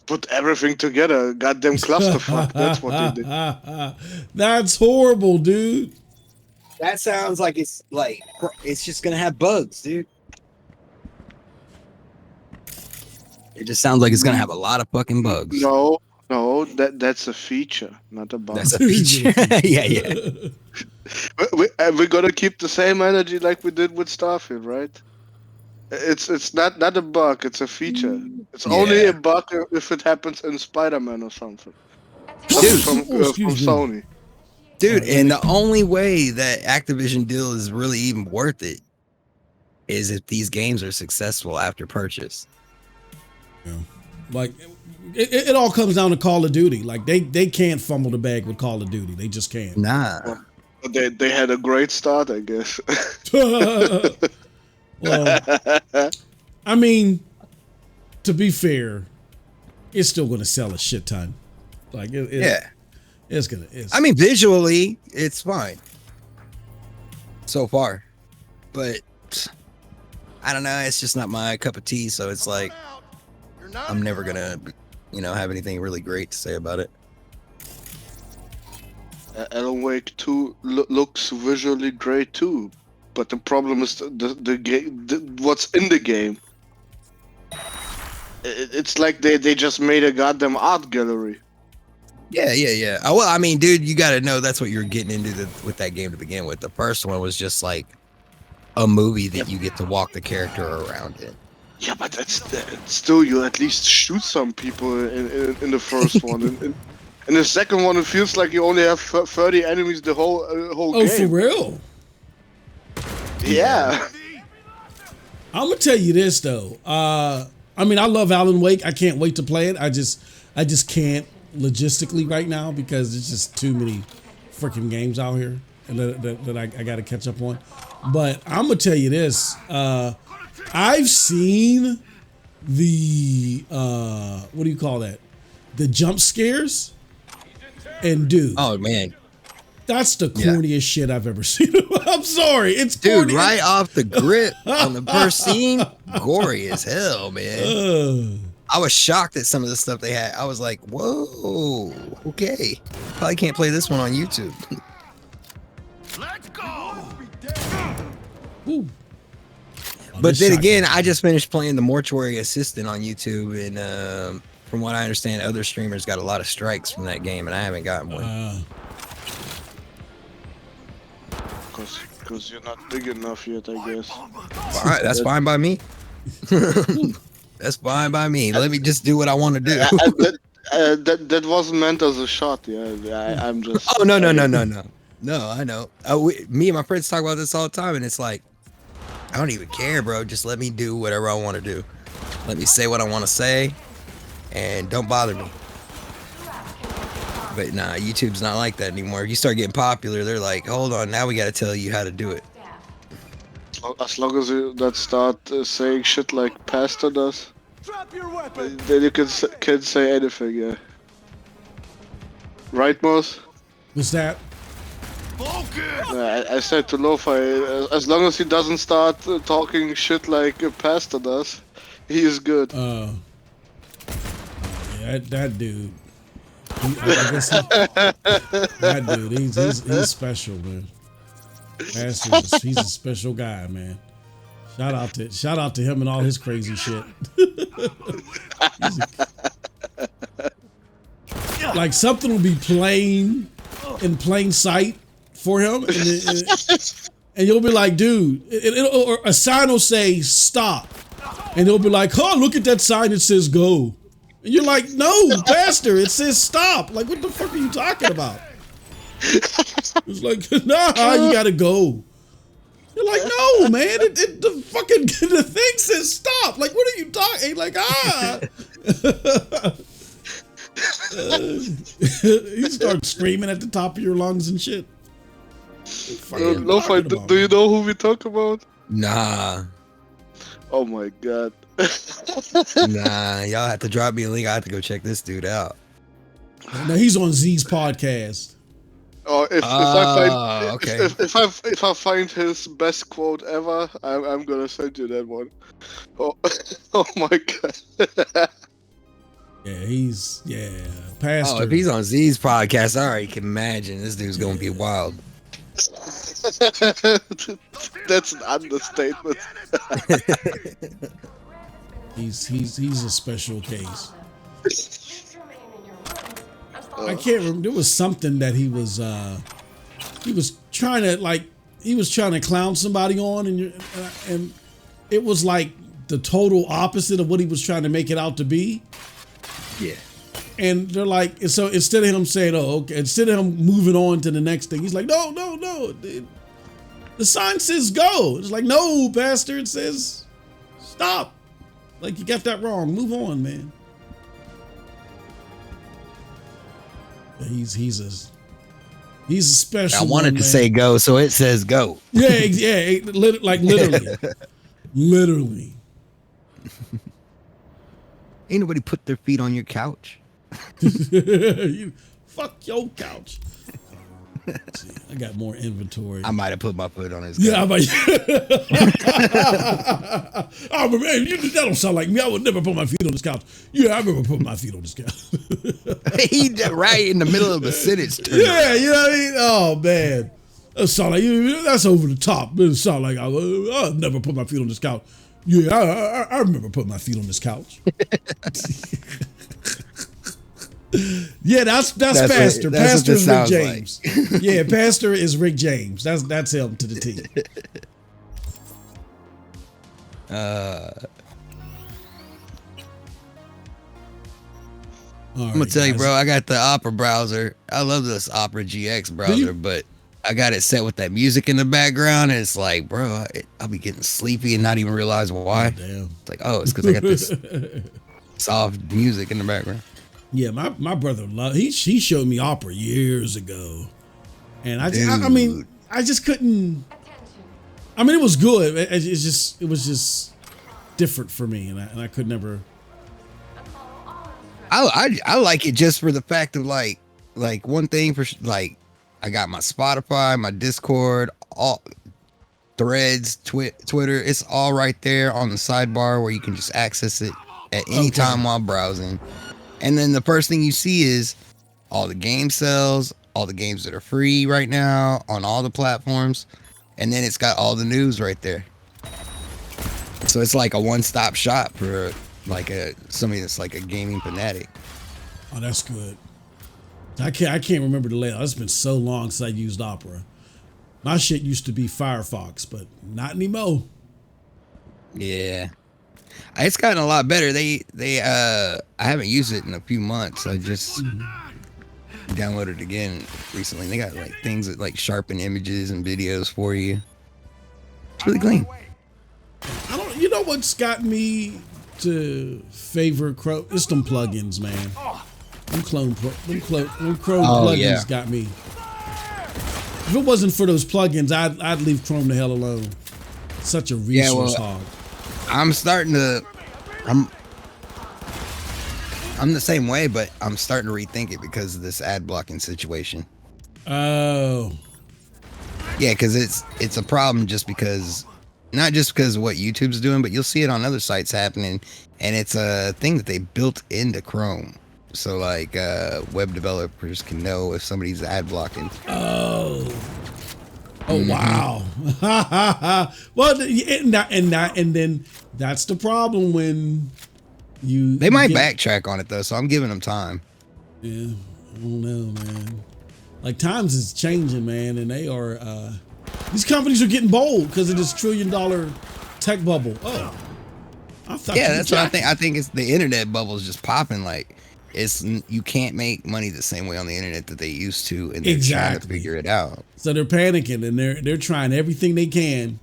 put everything together. Goddamn clusterfuck. That's what they did.
That's horrible, dude.
That sounds like it's just gonna have bugs, dude. It just sounds like it's gonna have a lot of fucking bugs.
No, that's a feature, not a bug.
That's a feature. Yeah.
We're gonna keep the same energy like we did with Starfield, right? It's not a bug, it's a feature. It's only a bug if it happens in Spider-Man or something. Something from Sony.
Dude, and the only way that Activision deal is really even worth it is if these games are successful after purchase.
Yeah. Like it all comes down to Call of Duty. Like they can't fumble the bag with Call of Duty. They just can't.
Nah.
Well, they had a great start, I guess.
Well, I mean, to be fair, it's still going to sell a shit ton. Like, it's gonna.
I mean, visually, it's fine so far, but I don't know. It's just not my cup of tea. So it's like I'm never gonna, have anything really great to say about it.
Alan Wake 2 looks visually great too, but the problem is the game. What's in the game? It's like they just made a goddamn art gallery.
Yeah. Oh, well, I mean, dude, you got to know that's what you're getting into with that game to begin with. The first one was just like a movie that you get to walk the character around in.
Yeah, but that's still, you at least shoot some people in the first one. In the second one, it feels like you only have 30 enemies the whole game.
Oh, for real?
Yeah.
I'm gonna tell you this though. I mean, I love Alan Wake. I can't wait to play it. I just can't logistically right now because there's just too many freaking games out here and that I got to catch up on. But I'm gonna tell you this: I've seen the what do you call that? The jump scares, and dude,
Oh man,
that's the corniest shit I've ever seen. I'm sorry, it's
dude,
corny.
right off the grip on the first scene, gory as hell, man. I was shocked at some of the stuff they had. I was like, whoa, okay. Probably can't play this one on YouTube.
Let's go.
Ooh.
But
This
then
shot-
again, I just finished playing the Mortuary Assistant on YouTube, and from what I understand, other streamers got a lot of strikes from that game, and I haven't gotten one.
Because you're not big enough yet, I guess.
All right, that's fine by me. That's fine by me. Let me just do what I want to do.
That wasn't meant as a shot. Yeah, I'm just.
Oh no, I know. Me and my friends talk about this all the time, and it's like, I don't even care, bro. Just let me do whatever I want to do. Let me say what I want to say, and don't bother me. But nah, YouTube's not like that anymore. If you start getting popular, they're like, hold on, now we got to tell you how to do it.
As long as you not start saying shit like Pastor does, then you can say anything. Yeah. Right, Mos?
What's that?
I said to Lo-Fi, as long as he doesn't start talking shit like Pastor does, he is good.
Yeah, that dude. I guess that dude, he's special, man. He's a special guy, man. Shout out to him and all his crazy shit. Like something will be playing in plain sight for him, and you'll be like, dude, or a sign will say stop, and he'll be like, oh, look at that sign, it says go. And you're like, no, Pastor, it says stop. Like, what the fuck are you talking about? It's like, nah, you gotta go. You're like, no, man, the fucking the thing says stop. Like, what are you talking? Like, you start screaming at the top of your lungs and shit.
Lo-Fi, do you know who we talk about?
Nah.
Oh my god.
Nah, y'all have to drop me a link. I have to go check this dude out.
Now he's on Z's podcast.
Oh, if I find his best quote ever, I'm gonna send you that one. Oh, oh my god.
Pastor.
Oh, if he's on Z's podcast, I already can imagine this dude's gonna be wild.
That's an understatement.
He's a special case. I can't remember. There was something that he was trying to clown somebody on, and it was like the total opposite of what he was trying to make it out to be.
Yeah.
And they're like, so instead of him saying, oh, okay, instead of him moving on to the next thing, he's like, no, the sign says go. It's like, no, Pastor, it says stop. Like, you got that wrong. Move on, man. He's a special.
I wanted to say go, so it says go.
Yeah, like literally.
Ain't nobody put their feet on your couch.
Fuck your couch. See, I got more inventory.
I might have put my foot on his couch.
Yeah, I might. I remember, hey, that don't sound like me. I would never put my feet on this couch. Yeah, I remember putting my feet on this couch.
He right in the middle of a sentence.
Yeah, you know what I mean? Oh, man. That sound like, that's over the top. It sound like I'll never put my feet on this couch. Yeah, I remember putting my feet on this couch. Yeah, that's Pastor. Pastor is Rick James. Like. Yeah, Pastor is Rick James. That's him to the T.
I'm gonna tell you, bro. I got the Opera browser. I love this Opera GX browser, but I got it set with that music in the background, and it's like, bro, I'll be getting sleepy and not even realize why.
Damn.
It's like, oh, it's because I got this soft music in the background.
Yeah, my brother loved. He showed me opera years ago, and I mean, I just couldn't. I mean, it was good. It was just different for me, and I could never.
I like it just for the fact of like one thing for like I got my Spotify, my Discord, all Threads, Twitter. It's all right there on the sidebar where you can just access it at any time while browsing. And then the first thing you see is all the game sales, all the games that are free right now on all the platforms, and then it's got all the news right there. So it's like a one-stop shop for like somebody that's like a gaming fanatic.
Oh, that's good. I can't remember the layout. It's been so long since I used Opera. My shit used to be Firefox, but not anymore.
Yeah, it's gotten a lot better. I haven't used it in a few months. I just downloaded it again recently. They got like things that like sharpen images and videos for you. It's really clean.
You know what's got me to favor Chrome? It's them plugins, man. Them Chrome plugins got me. If it wasn't for those plugins, I'd leave Chrome the hell alone. Such a resource hog.
I'm starting to. I'm the same way, but I'm starting to rethink it because of this ad blocking situation.
Oh.
Yeah, because it's a problem just because. Not just because of what YouTube's doing, but you'll see it on other sites happening, and it's a thing that they built into Chrome. So like web developers can know if somebody's ad blocking.
Oh wow. Well, and then that's the problem when
They might backtrack on it though, so I'm giving them time.
Yeah, I don't know, man. Like times is changing, man, and they are. These companies are getting bold because of this $1 trillion tech bubble. Oh,
That's what I think. I think it's the internet bubble is just popping. Like, you can't make money the same way on the internet that they used to, and they're trying to figure it out.
So they're panicking and they're trying everything they can.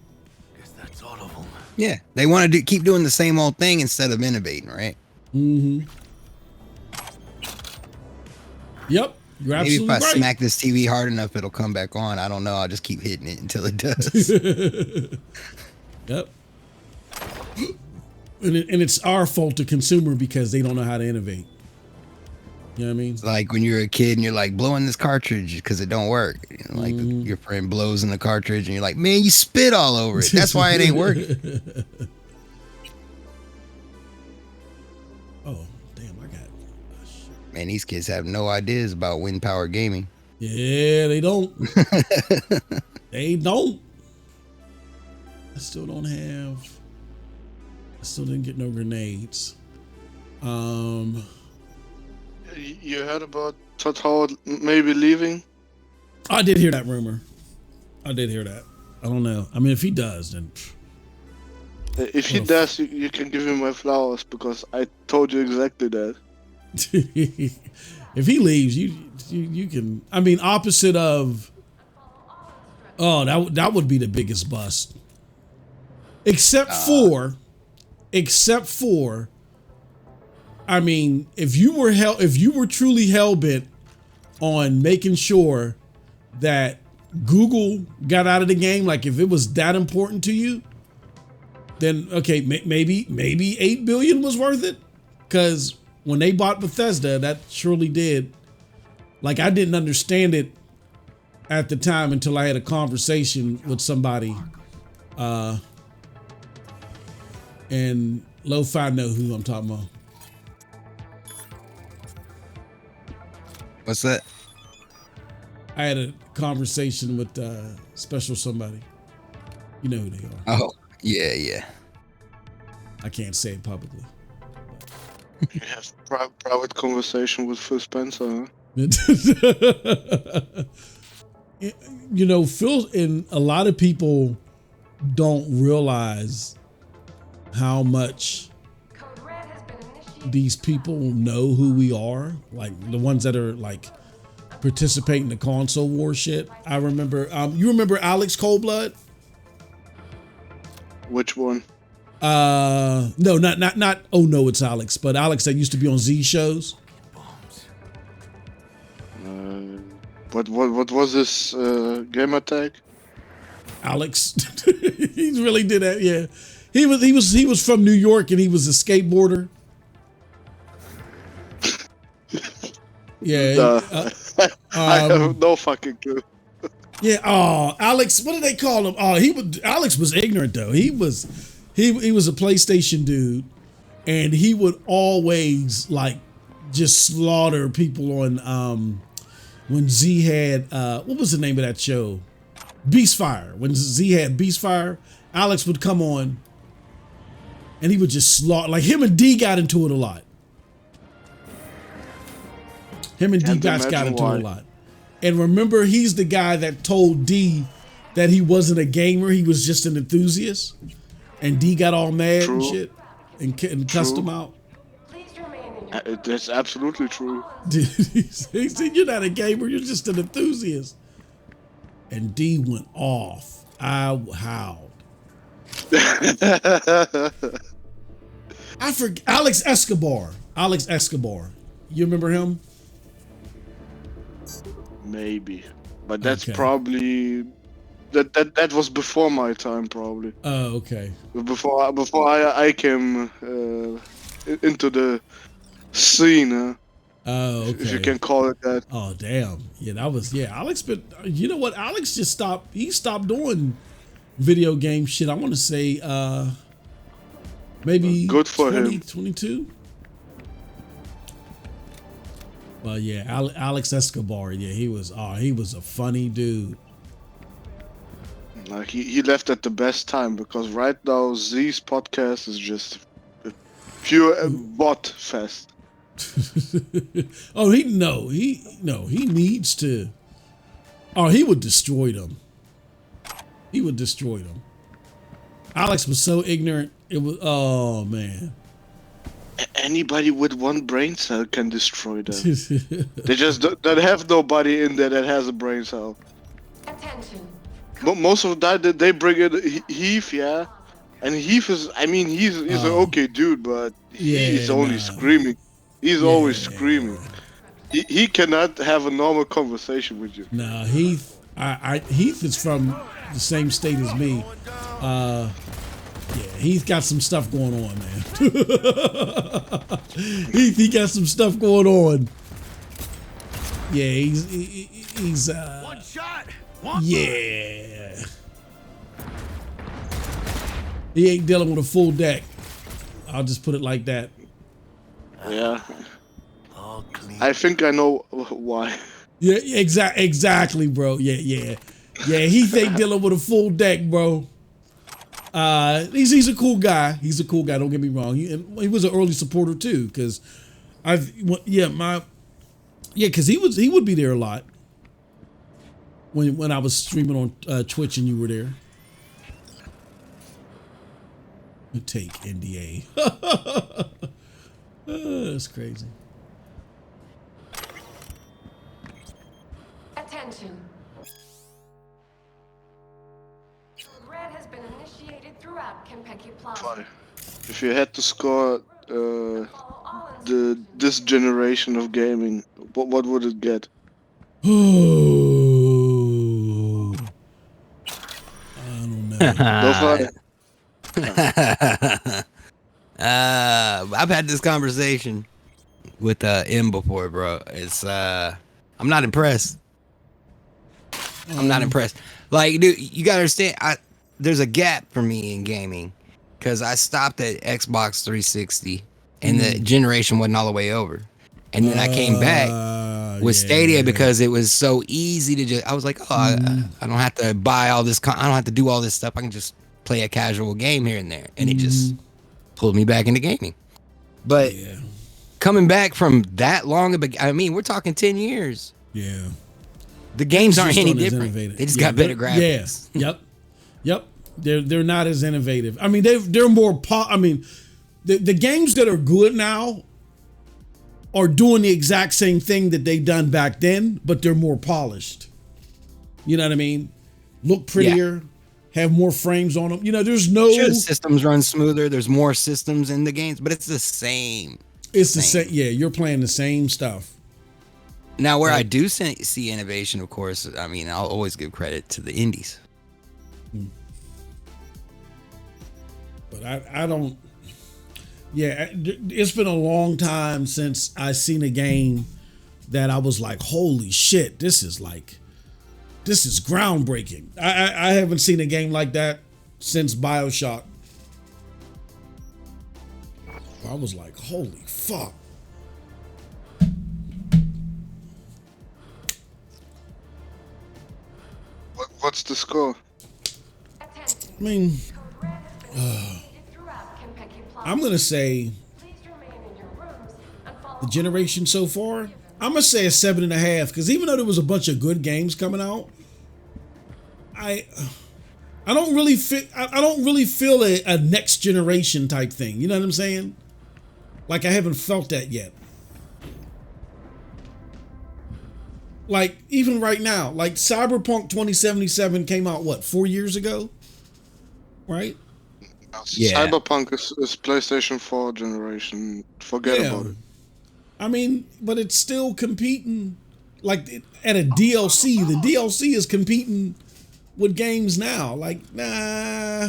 Guess that's all of them.
Yeah, they want to keep doing the same old thing instead of innovating, right?
Mm-hmm. Yep. You're absolutely
Maybe if I
right.
smack this TV hard enough, it'll come back on. I don't know. I'll just keep hitting it until it does.
Yep. And it's our fault, the consumer, because they don't know how to innovate. You know what I mean?
It's like when you're a kid and you're like blowing this cartridge because it don't work. You know, like your friend blows in the cartridge and you're like, man, you spit all over it. That's why it ain't working.
Oh, damn, I got.
Man, these kids have no ideas about wind power gaming.
Yeah, they don't. They don't. I still don't have. I still didn't get no grenades.
You heard about Todd Howard maybe leaving?
I did hear that rumor. I did hear that. I don't know. I mean, if he does, then.
If he does, you can give him my flowers because I told you exactly that.
If he leaves, you can. I mean, opposite of. Oh, that would be the biggest bust. Except for. I mean, if you were truly hell-bent on making sure that Google got out of the game, like if it was that important to you, then okay, maybe 8 billion was worth it, because when they bought Bethesda, that surely did. Like, I didn't understand it at the time until I had a conversation with somebody, and Lo-Fi know who I'm talking about.
What's that?
I had a conversation with special somebody. You know who they are.
Oh, yeah.
I can't say it publicly.
You have private conversation with Phil Spencer, huh?
You know, Phil, and a lot of people don't realize how much these people know who we are, like the ones that are like participating in the console war shit. I remember, you remember Alex Coldblood?
Which one?
No, not. Oh no, it's Alex, but Alex that used to be on Z shows.
What was his game attack?
Alex. He really did that. Yeah, he was from New York and he was a skateboarder. Yeah.
I have no fucking clue.
Yeah. Oh, Alex. What did they call him? Oh, Alex was ignorant though. He was a PlayStation dude, and he would always like just slaughter people on when Z had what was the name of that show? Beastfire. When Z had Beastfire, Alex would come on and he would just slaughter. Like him and D got into it a lot. Him and D got into it a lot. And remember, he's the guy that told D that he wasn't a gamer, he was just an enthusiast. And D got all mad and shit and cussed him out.
That's absolutely true.
He said, "You're not a gamer, you're just an enthusiast." And D went off. I howled. I forget Alex Escobar. Alex Escobar. You remember him?
Maybe, but that's probably that was before my time, probably.
Oh, okay.
Before I came into the scene.
Oh, okay.
If you can call it that.
Oh, damn. Yeah, that was Alex. But you know what? Alex just stopped. He stopped doing video game shit. I want to say maybe
good for him.
22. Well, yeah, Alex Escobar. Yeah, he was a funny dude.
Like he left at the best time because right now Z's podcast is just pure bot fest.
He needs to. Oh, he would destroy them. He would destroy them. Alex was so ignorant. It was, oh man.
Anybody with one brain cell can destroy them. They just don't have nobody in there that has a brain cell.
Attention.
Most of that they bring in Heath, yeah, and Heath is. I mean, he's an okay dude, but he's only screaming. He's always screaming. He cannot have a normal conversation with you.
Nah, Heath. Heath is from the same state as me. Yeah, he's got some stuff going on, man. he got some stuff going on. Yeah, he's
One shot.
Yeah. He ain't dealing with a full deck. I'll just put it like that.
Yeah. I think I know why.
Yeah, exactly, bro. Yeah. Heath ain't dealing with a full deck, bro. He's a cool guy. He's a cool guy. Don't get me wrong. He was an early supporter too, because because he would be there a lot when I was streaming on Twitch and you were there. Take NDA. That's crazy.
Attention. Red has been initiated throughout Kentucky Plaza.
If you had to score this generation of gaming, what would it get?
Oh, I don't know.
I've had this conversation with M before, bro. It's I'm not impressed. I'm not impressed. Like, dude, you gotta understand. There's a gap for me in gaming because I stopped at Xbox 360 and the generation wasn't all the way over, and then I came back with Stadia because it was so easy to just. I was like, oh, I don't have to buy all this. I don't have to do all this stuff. I can just play a casual game here and there, and it just pulled me back into gaming. But coming back from that long, I mean, we're talking 10 years.
Yeah.
The games aren't any different. They just got better graphics.
Yeah. Yep. They're not as innovative. I mean, they're more. The games that are good now are doing the exact same thing that they done back then, but they're more polished. You know what I mean? Look prettier. Have more frames on them. You know, there's no.
Sure, the systems run smoother. There's more systems in the games, but it's the same.
It's the same. Yeah, you're playing the same stuff.
Now, where I do see innovation, of course, I mean, I'll always give credit to the indies.
But I don't. Yeah, it's been a long time since I seen a game that I was like, holy shit, this is groundbreaking. I haven't seen a game like that since BioShock. I was like, holy fuck.
What's the score?
I mean, I'm gonna say the generation so far, I'm gonna say a 7.5, because even though there was a bunch of good games coming out, I don't really feel a next generation type thing. You know what I'm saying? Like, I haven't felt that yet. Like, even right now, like Cyberpunk 2077 came out, what, 4 years ago? Right?
Yeah.
Cyberpunk is PlayStation 4 generation. Forget about it.
I mean, but it's still competing, like, at a DLC. The DLC is competing with games now. Like, nah.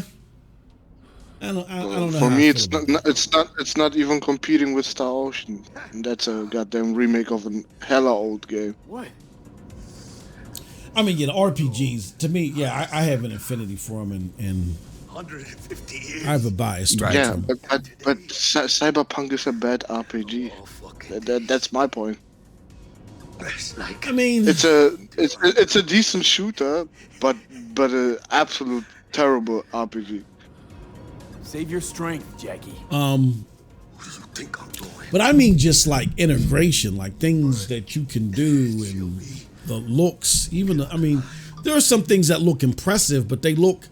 I don't know.
For me, it's not even competing with Star Ocean. And that's a goddamn remake of a hella old game.
What?
I mean, yeah, the RPGs, to me, yeah, I have an affinity for them, and
150 years.
I have a bias.
Right.
Yeah, but Cyberpunk is a bad RPG. That's my point.
I mean,
It's a decent shooter, but an absolute terrible RPG.
Save your strength, Jackie.
What do you think I'm doing?
but I mean just like integration, like things that you can do, and the looks. I mean, there are some things that look impressive, but they look.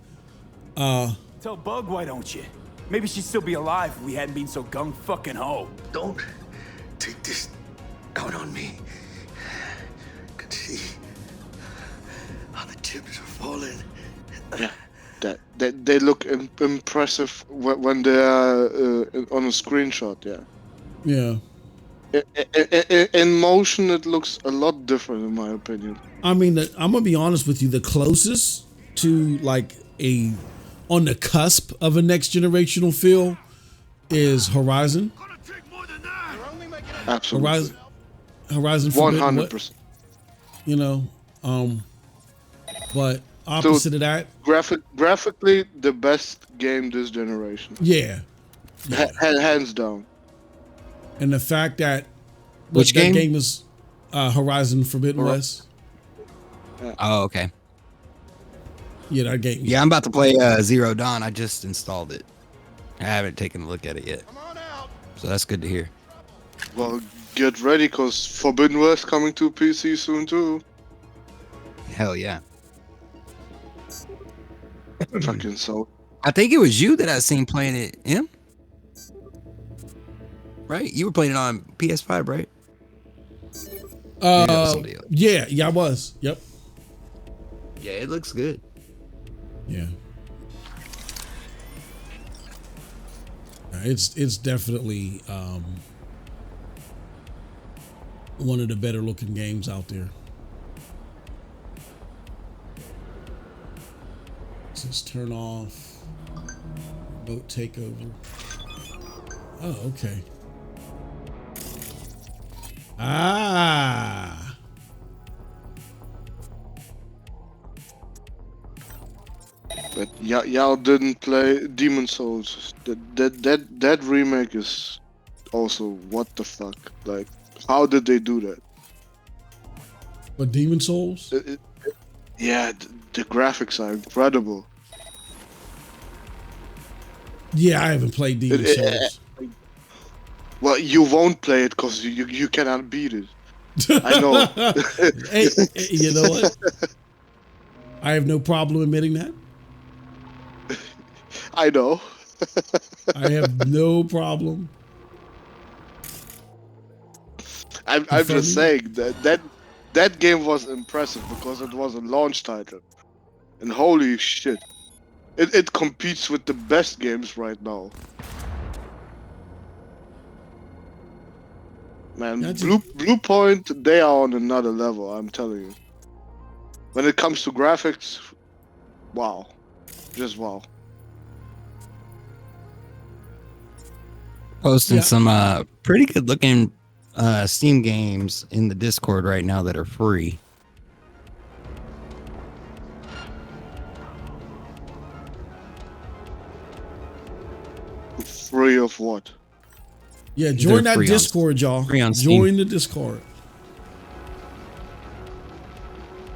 Tell Bug, why don't you? Maybe she'd still be alive if we hadn't been so gung fucking ho.
Don't take this out on me. Can see how the chips are falling.
Yeah, that they look impressive when they are on a screenshot. Yeah. In motion, it looks a lot different, in my opinion.
I mean, I'm gonna be honest with you. The closest to like on the cusp of a next generational feel is Horizon.
Absolutely.
Horizon Forbidden West,
100%.
you know, but opposite of that,
Graphically, the best game this generation.
yeah.
Hands down.
And the fact that
Which
that
game?
game is Horizon Forbidden West.
Oh, okay.
Yeah, that game.
Yeah, I'm about to play Zero Dawn. I just installed it. I haven't taken a look at it yet. So that's good to hear.
Well, get ready, cause Forbidden West coming to PC soon too.
Hell yeah.
Fucking so.
I think it was you that I seen playing it, Em? Right? You were playing it on PS5, right?
Yeah, I was. Yep.
Yeah, it looks good.
Yeah. It's definitely one of the better looking games out there. Let's just turn off boat takeover. Oh, okay. Ah.
But y'all didn't play Demon Souls. That remake is also what the fuck. Like, how did they do that?
But Demon Souls?
Yeah, the graphics are incredible.
Yeah, I haven't played Demon Souls.
Well, you won't play it because you cannot beat it. I know.
Hey, you know what? I have no problem admitting that.
I know.
I have no problem.
I'm just saying that game was impressive because it was a launch title, and holy shit, it competes with the best games right now. Man,
That's
Blue Point, they are on another level. I'm telling you. When it comes to graphics, wow, just wow.
Posting
Yeah.
some pretty good looking Steam games in the Discord right now that are free.
Free of what?
Yeah, join
They're
that
free on-
Discord, y'all.
free on Steam.
Join the Discord.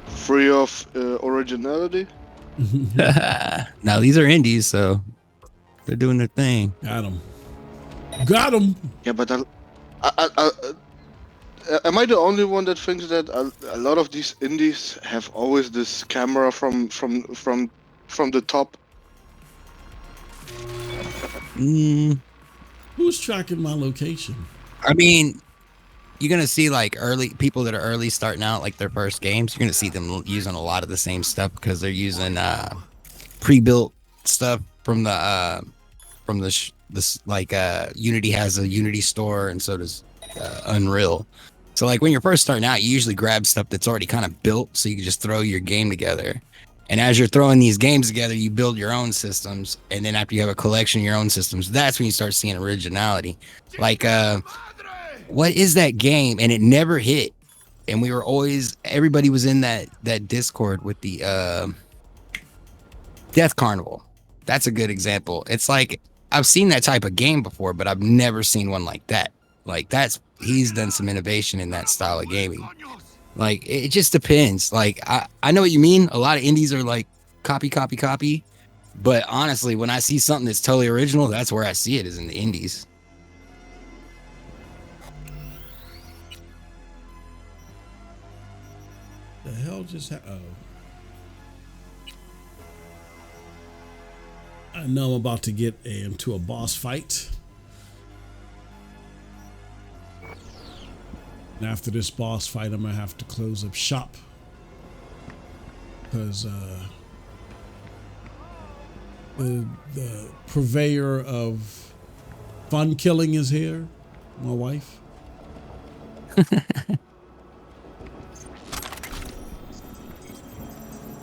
Free of originality?
Now these are indies, so they're doing their thing.
Got him. Got him.
Yeah, but am I the only one that thinks that a lot of these indies have always this camera from the top?
Who's tracking my location?
I mean, you're gonna see like early people that are early starting out, like their first games. You're gonna see them using a lot of the same stuff because they're using pre-built stuff from the Unity has a Unity store, and so does Unreal. So like when you're first starting out, you usually grab stuff that's already kind of built, so you can just throw your game together. And as you're throwing these games together, you build your own systems, and then after you have a collection of your own systems, that's when you start seeing originality. Like what is that game? And it never hit. And we were always, everybody was in that Discord with the Death Carnival. That's a good example. It's like I've seen that type of game before, but I've never seen one like that. Like he's done some innovation in that style of gaming. Like it just depends. Like I know what you mean. A lot of indies are like copy. But honestly, when I see something that's totally original, that's where I see it, is in the indies.
The hell just happened? I know I'm about to get into a boss fight. And after this boss fight, I'm gonna have to close up shop because the purveyor of fun killing is here. My wife.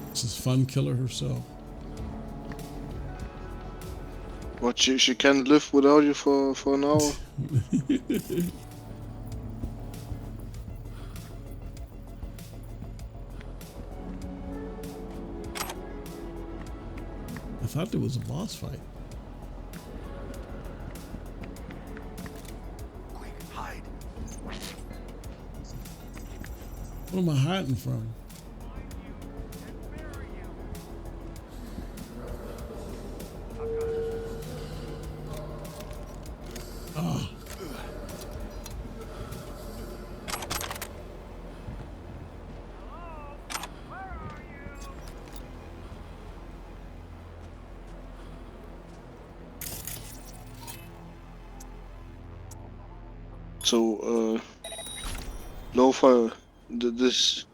This is Fun Killer herself.
What, she can't live without you for an hour?
I thought there was a boss fight.
Quick, hide.
What am I hiding from? Ah.
So, Lofa, this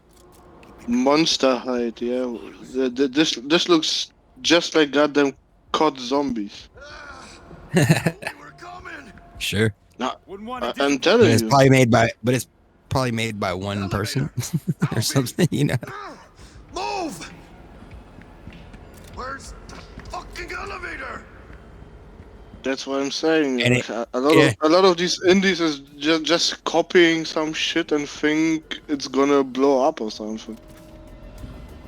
monster hide, yeah. This looks just like goddamn cod zombies.
Sure.
Nah, I'm
But
telling
it's
you.
probably made by one person or something, you know.
Move! Where's the fucking elevator?
That's what I'm saying.
And
Like, a lot of these indies is just copying some shit and think it's gonna blow up or something.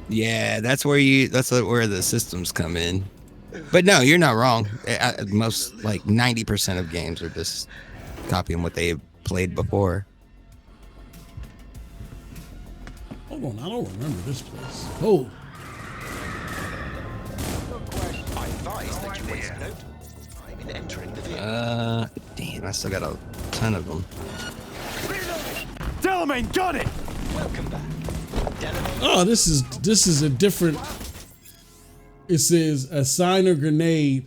Yeah, that's where the systems come in. But no, you're not wrong. Most, like 90% of games are just copying what they played before.
Hold on, I don't remember this place. Oh,
I advise that you waste no time in entering the vehicle.
Damn, I still got a ton of them.
Delamain, got it!
Welcome back.
oh, this is a different. It says assign a grenade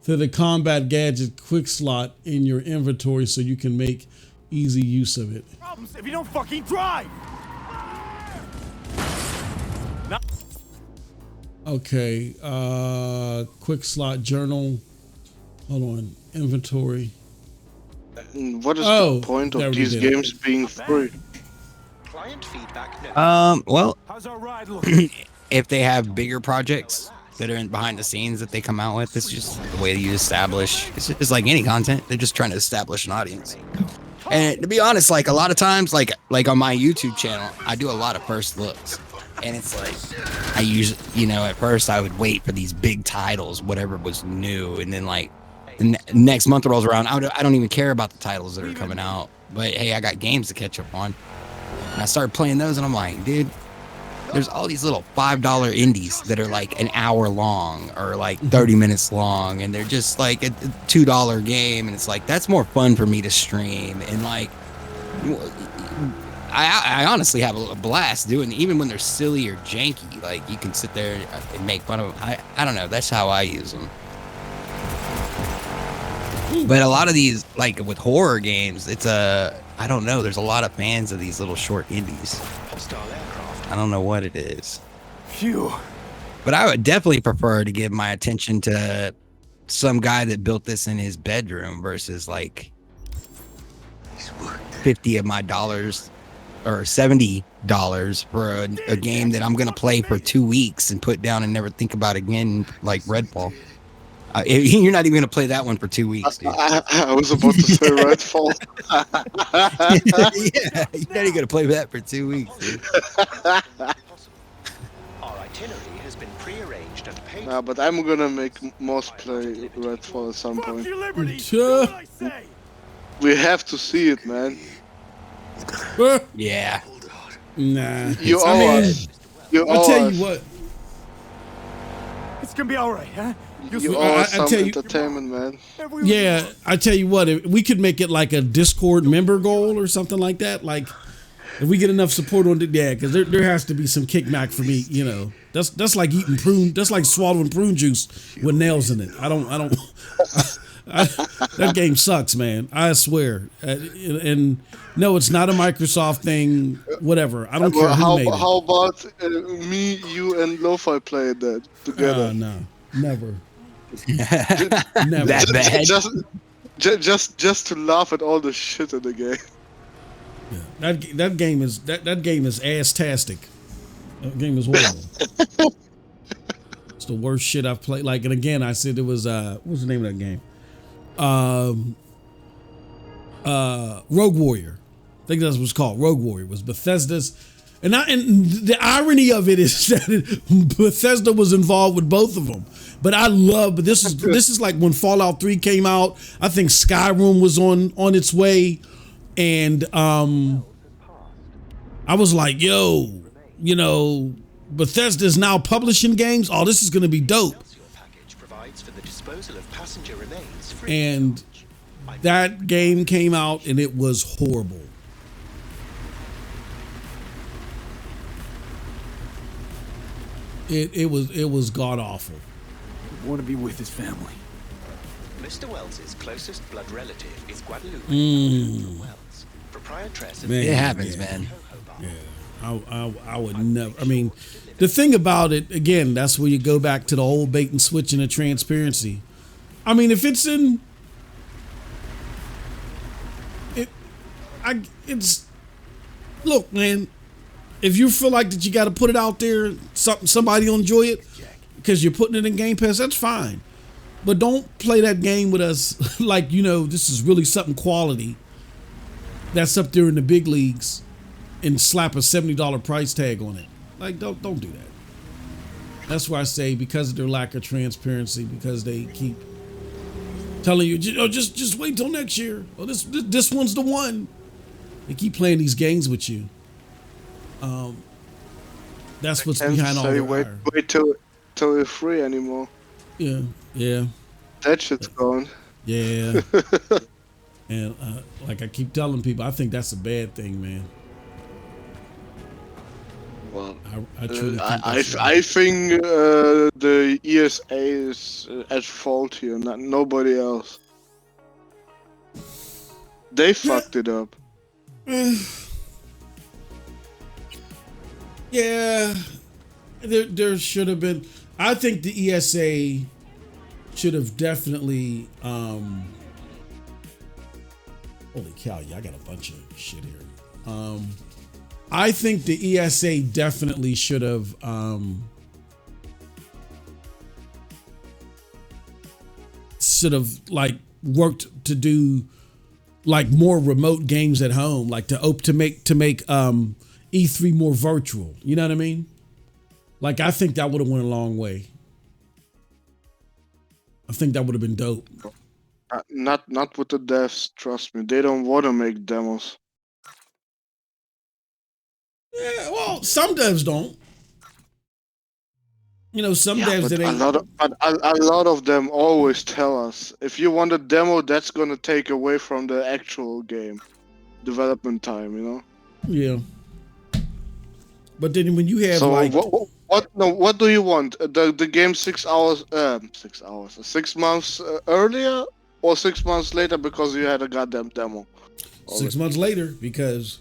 to the combat gadget quick slot in your inventory so you can make easy use of it.
Problems if you don't fucking drive!
Okay, quick slot journal. Hold on, inventory.
And what is
Oh,
the point
they
of
already
these
did it.
games being free?
Client feedback no.
Well,
How's our ride looking?
if they have bigger projects that are in behind the scenes that they come out with, it's just the way you establish. It's just like any content. They're just trying to establish an audience. And to be honest, like a lot of times, like on my YouTube channel, I do a lot of first looks, and it's like I usually, at first I would wait for these big titles, whatever was new, and then like the next month rolls around, I don't even care about the titles that are coming out. But hey, I got games to catch up on, and I started playing those, and I'm like, dude, there's all these little $5 indies that are like an hour long or like 30 minutes long, and they're just like a $2 game, and it's like that's more fun for me to stream. And like I honestly have a blast doing it, even when they're silly or janky. Like you can sit there and make fun of them. I don't know, that's how I use them. But a lot of these, like with horror games, it's I don't know, there's a lot of fans of these little short indies. I don't know what it is.
Phew.
But I would definitely prefer to give my attention to some guy that built this in his bedroom versus like 50 of my dollars or $70 for a game that I'm going to play for 2 weeks and put down and never think about again, like Redfall. You're not even going to play that one for 2 weeks, dude.
I was about to say Redfall.
Yeah, you're not even going to play that for 2 weeks, dude.
Our itinerary has been prearranged and paid.
Nah, but I'm gonna make Moss play Redfall at some point.
Sure.
We have to see it, man.
Yeah.
Nah.
You
I
owe
mean,
us. You
I'll
owe
tell
us.
you what.
It's gonna be all right, huh?
You owe us
I
some
tell you-
entertainment, man.
Yeah, I tell you what, if we could make it like a Discord member goal or something like that. Like, if we get enough support on it, yeah, because there has to be some kickback for me. That's like eating prune. That's like swallowing prune juice with nails in it. I don't. That game sucks, man. I swear. And no, it's not a Microsoft thing. Whatever. I don't care who made it.
How about me, you, and Lo-Fi play that together?
Oh no, never. Never.
That bad.
Just to laugh at all the shit in the game.
That game is ass-tastic. That game is horrible. It's the worst shit I've played. Like, and again, I said it was what's the name of that game? Rogue Warrior. I think that's what it's called. Rogue Warrior was Bethesda's, and the irony of it is that Bethesda was involved with both of them. But this is like when Fallout 3 came out. I think Skyrim was on its way, and I was like, yo, Bethesda's now publishing games. Oh, this is gonna be dope. And that game came out and it was horrible. It was god awful.
Want to be with his family.
Mr. Wells's closest blood relative is Guadalupe Wells, proprietress of
Man,
It happens,
yeah.
man.
Yeah, I would never. I mean, the thing about it, again, that's where you go back to the old bait and switch and the transparency. I mean, if it's in, look, man. If you feel like that you got to put it out there, somebody will enjoy it because you're putting it in Game Pass. That's fine, but don't play that game with us like this is really something quality that's up there in the big leagues, and slap a $70 price tag on it. Like, don't do that. That's why I say, because of their lack of transparency, because they keep telling you, just wait till next year. Oh, this one's the one. They keep playing these games with you. That's what's behind all the
wait till it's free anymore.
Yeah.
That shit's gone.
Yeah. And like I keep telling people, I think that's a bad thing, man.
Well,
I truly think
I think the ESA is at fault here, not nobody else. They fucked it up.
Yeah, there should have been. I think the ESA should have definitely Holy cow, yeah, I got a bunch of shit here. I think the ESA definitely should have like worked to do like more remote games at home, like to make E3 more virtual. You know what I mean? Like I think that would have went a long way. I think that would have been dope.
Not with the devs. Trust me, they don't want to make demos.
Yeah, well, some devs don't. You know, some
Yeah,
devs
but
that
a lot of them always tell us if you want a demo, that's gonna take away from the actual game development time. You know.
yeah. But then when you have
So
like
what do you want? The game 6 hours 6 months earlier or 6 months later because you had a goddamn demo?
6 months later, because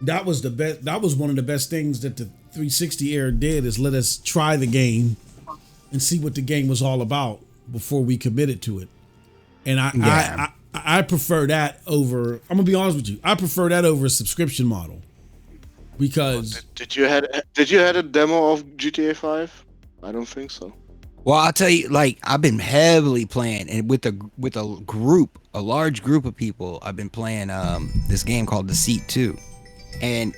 that was the best. That was one of the best things that the 360 era did, is let us try the game and see what the game was all about before we committed to it. And I prefer that over. I'm gonna be honest with you. I prefer that over a subscription model. Because
did you had a demo of GTA 5? I don't think so.
Well, I'll tell you, like I've been heavily playing, and with a large group of people, I've been playing this game called Deceit 2, and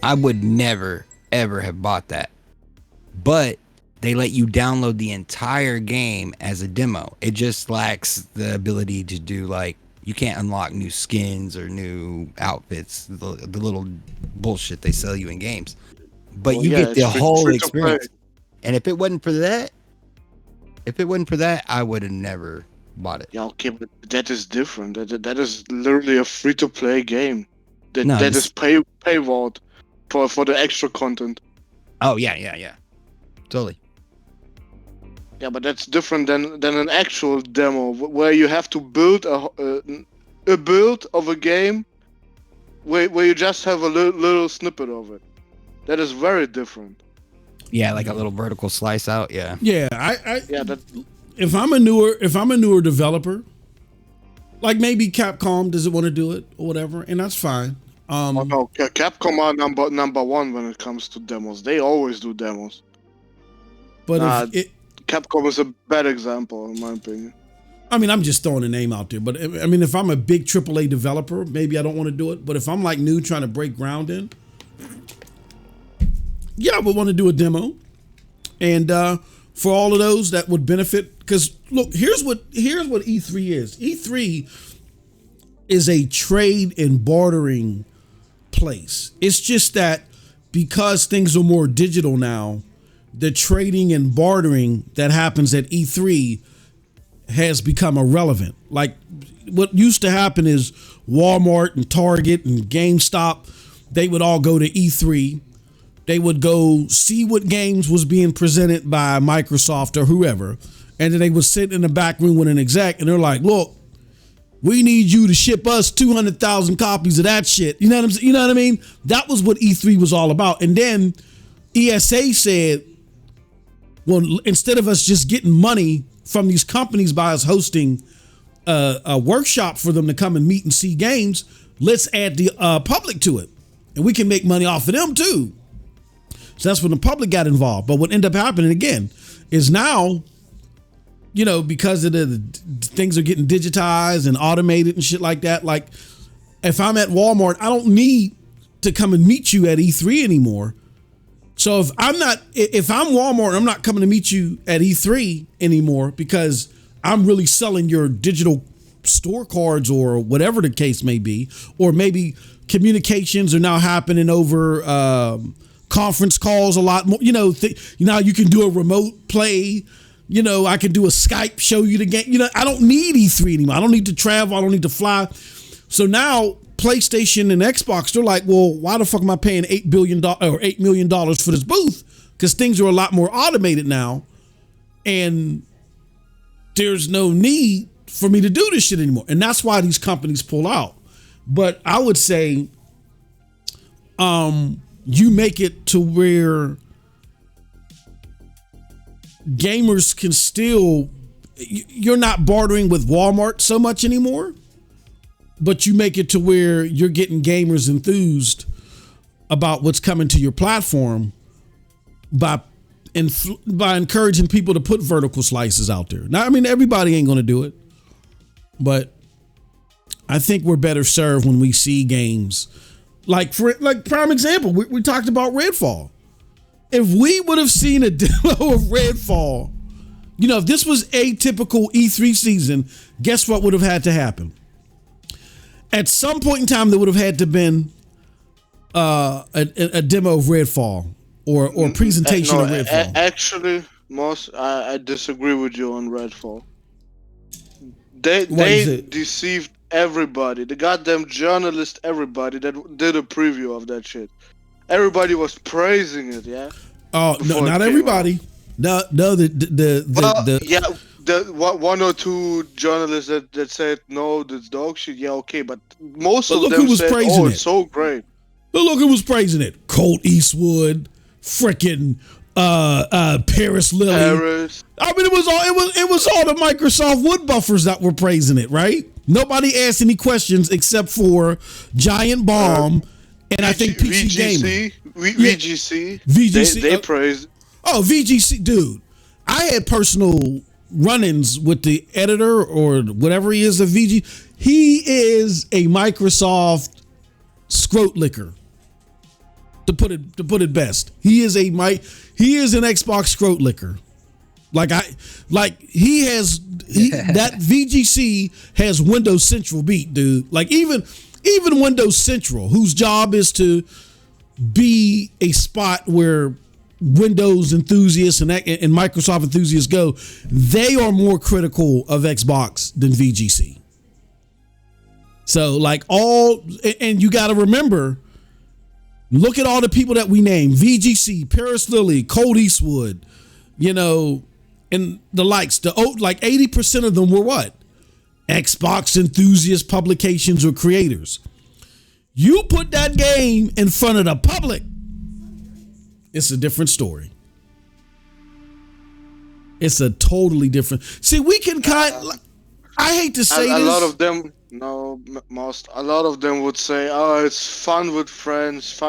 I would never ever have bought that, but they let you download the entire game as a demo. It just lacks the ability to do like you can't unlock new skins or new outfits, the little bullshit they sell you in games. But you get the whole experience. And if it wasn't for that, I would have never bought it.
Yeah, okay, but that is different. That is literally a free-to-play game. That is paywalled for the extra content.
Oh yeah, totally.
Yeah, but that's different than an actual demo where you have to build a build of a game where you just have a little snippet of it. That is very different.
Yeah, like a little vertical slice out. Yeah.
Yeah, if I'm a newer developer, like maybe Capcom doesn't want to do it or whatever, and that's fine.
No, Capcom are number one when it comes to demos. They always do demos.
But
Capcom is a bad example, in my opinion.
I mean, I'm just throwing a name out there. But I mean, if I'm a big AAA developer, maybe I don't want to do it. But if I'm like new, trying to break ground in, yeah, I would want to do a demo. And for all of those that would benefit, because look, here's what E3 is. E3 is a trade and bartering place. It's just that because things are more digital now, the trading and bartering that happens at E3 has become irrelevant. Like what used to happen is Walmart and Target and GameStop, they would all go to E3. They would go see what games was being presented by Microsoft or whoever. And then they would sit in the back room with an exec and they're like, look, we need you to ship us 200,000 copies of that shit. You know what I'm saying? You know what I mean? That was what E3 was all about. And then ESA said, well, instead of us just getting money from these companies by us hosting a workshop for them to come and meet and see games, let's add the public to it. And we can make money off of them too. So that's when the public got involved. But what ended up happening again is now, you know, because of the things are getting digitized and automated and shit like that. Like if I'm at Walmart, I don't need to come and meet you at E3 anymore. So if I'm Walmart, I'm not coming to meet you at E3 anymore because I'm really selling your digital store cards or whatever the case may be. Or maybe communications are now happening over conference calls a lot more. You know, you can do a remote play. You know, I can do a Skype, show you the game. You know, I don't need E3 anymore. I don't need to travel. I don't need to fly. So now PlayStation and Xbox, they're like, well, why the fuck am I paying $8 million for this booth? Because things are a lot more automated now. And there's no need for me to do this shit anymore. And that's why these companies pull out. But I would say you make it to where gamers can still, you're not bartering with Walmart so much anymore. but you make it to where you're getting gamers enthused about what's coming to your platform by encouraging people to put vertical slices out there. Now, I mean, everybody ain't going to do it, but I think we're better served when we see games like prime example. We talked about Redfall. If we would have seen a demo of Redfall, you know, if this was a typical E3 season, guess what would have had to happen? At some point in time, there would have had to been a demo of Redfall or presentation of Redfall.
Actually, I disagree with you on Redfall. They deceived everybody. The goddamn journalist, everybody that did a preview of that shit. Everybody was praising it, yeah.
Oh no, not everybody. No,
the one or two journalists that said no, that's dog shit. Yeah, okay, but most of them said, "Oh, it's so great."
But look who was praising it: Colt Eastwood, frickin' Paris Lilly. I mean, it was all the Microsoft wood buffers that were praising it, right? Nobody asked any questions except for Giant Bomb and I think PC Gamer. VGC.
They praised.
Oh, VGC, dude. I had personal run-ins with the editor or whatever he is of VG. He is a Microsoft scrote licker. To put it best, he is an Xbox scrote licker. That VGC has Windows Central beat, dude. Like even Windows Central, whose job is to be a spot where Windows enthusiasts and Microsoft enthusiasts go, they are more critical of Xbox than VGC. So and you got to remember, look at all the people that we named: VGC, Paris Lilly, Colt Eastwood, you know, and the likes. 80% of them were what? Xbox enthusiast publications or creators. You put that game in front of the public, it's a different story. It's a totally different. See, we can I hate to say this.
A lot of them, a lot of them would say, "Oh, it's fun with friends,"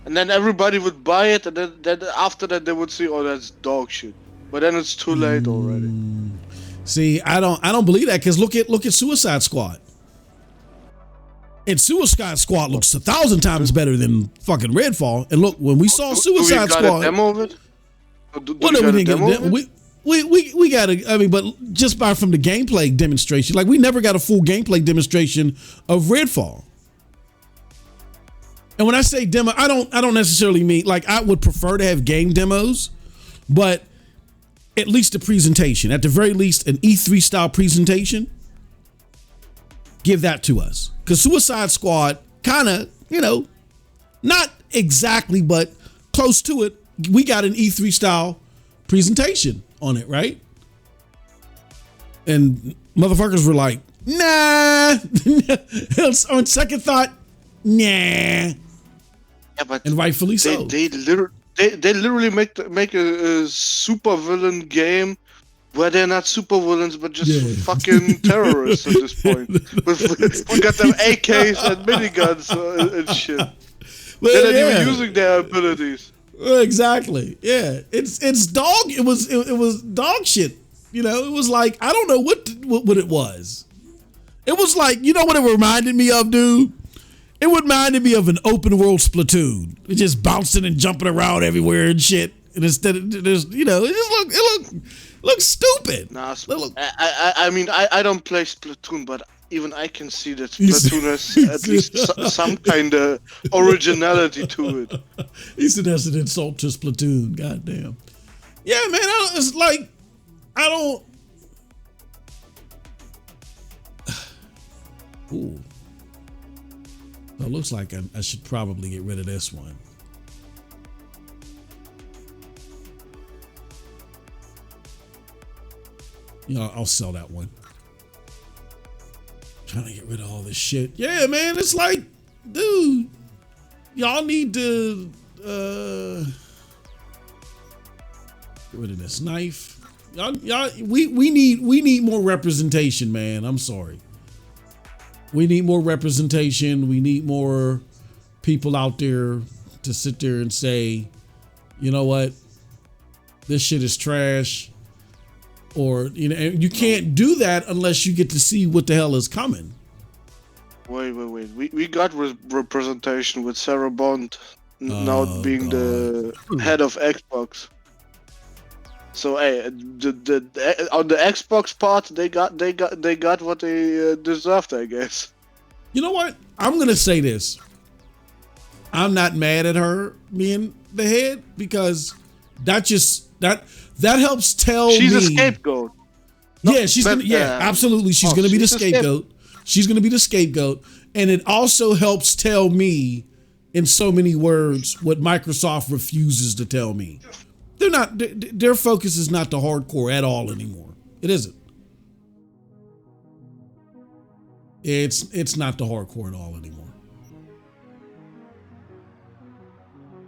and then everybody would buy it, and then after that they would say, "Oh, that's dog shit." But then it's too late already.
See, I don't believe that, because look at Suicide Squad. And Suicide Squad looks 1,000 times better than fucking Redfall. And look, when we saw Suicide Squad,
got a demo of it?
We didn't get a demo. We got but just from the gameplay demonstration, like we never got a full gameplay demonstration of Redfall. And when I say demo, I don't necessarily mean, like, I would prefer to have game demos, but at least a presentation, at the very least an E3 style presentation. Give that to us. Because Suicide Squad kind of, not exactly, but close to it. We got an E3 style presentation on it, right? And motherfuckers were like, nah. On second thought, nah.
Yeah, but
and rightfully so.
They literally make a super villain game where they're not super villains, but just fucking terrorists at this point. We got them AKs and miniguns and shit. They're not even using their abilities.
Exactly. Yeah. It's dog. It was dog shit. It was like, I don't know what it was. It was like, you know what it reminded me of, dude? It reminded me of an open world Splatoon. It's just bouncing and jumping around everywhere and shit. And instead of just, it looks stupid.
Nah, I mean, I don't play Splatoon, but even I can see that Splatoon has at least some kind of originality to it.
He said that's an insult to Splatoon. Goddamn. Yeah, man. It's like, I don't. Ooh. It looks like I should probably get rid of this one. I'll sell that one. Trying to get rid of all this shit. Yeah, man, it's like, dude, y'all need to get rid of this knife. Y'all, we need more representation, man. I'm sorry. We need more representation. We need more people out there to sit there and say, you know what, this shit is trash. Or, you know, you can't do that unless you get to see what the hell is coming.
Wait. We got representation with Sarah Bond now being the head of Xbox. So hey, on the Xbox part, they got what they deserved, I guess.
You know what? I'm gonna say this. I'm not mad at her being the head because that helps tell
she's
me.
a scapegoat.
Yeah, absolutely. She's gonna be the scapegoat. She's gonna be the scapegoat, and it also helps tell me, in so many words, what Microsoft refuses to tell me. Their focus is not the hardcore at all anymore. It isn't. It's not the hardcore at all anymore.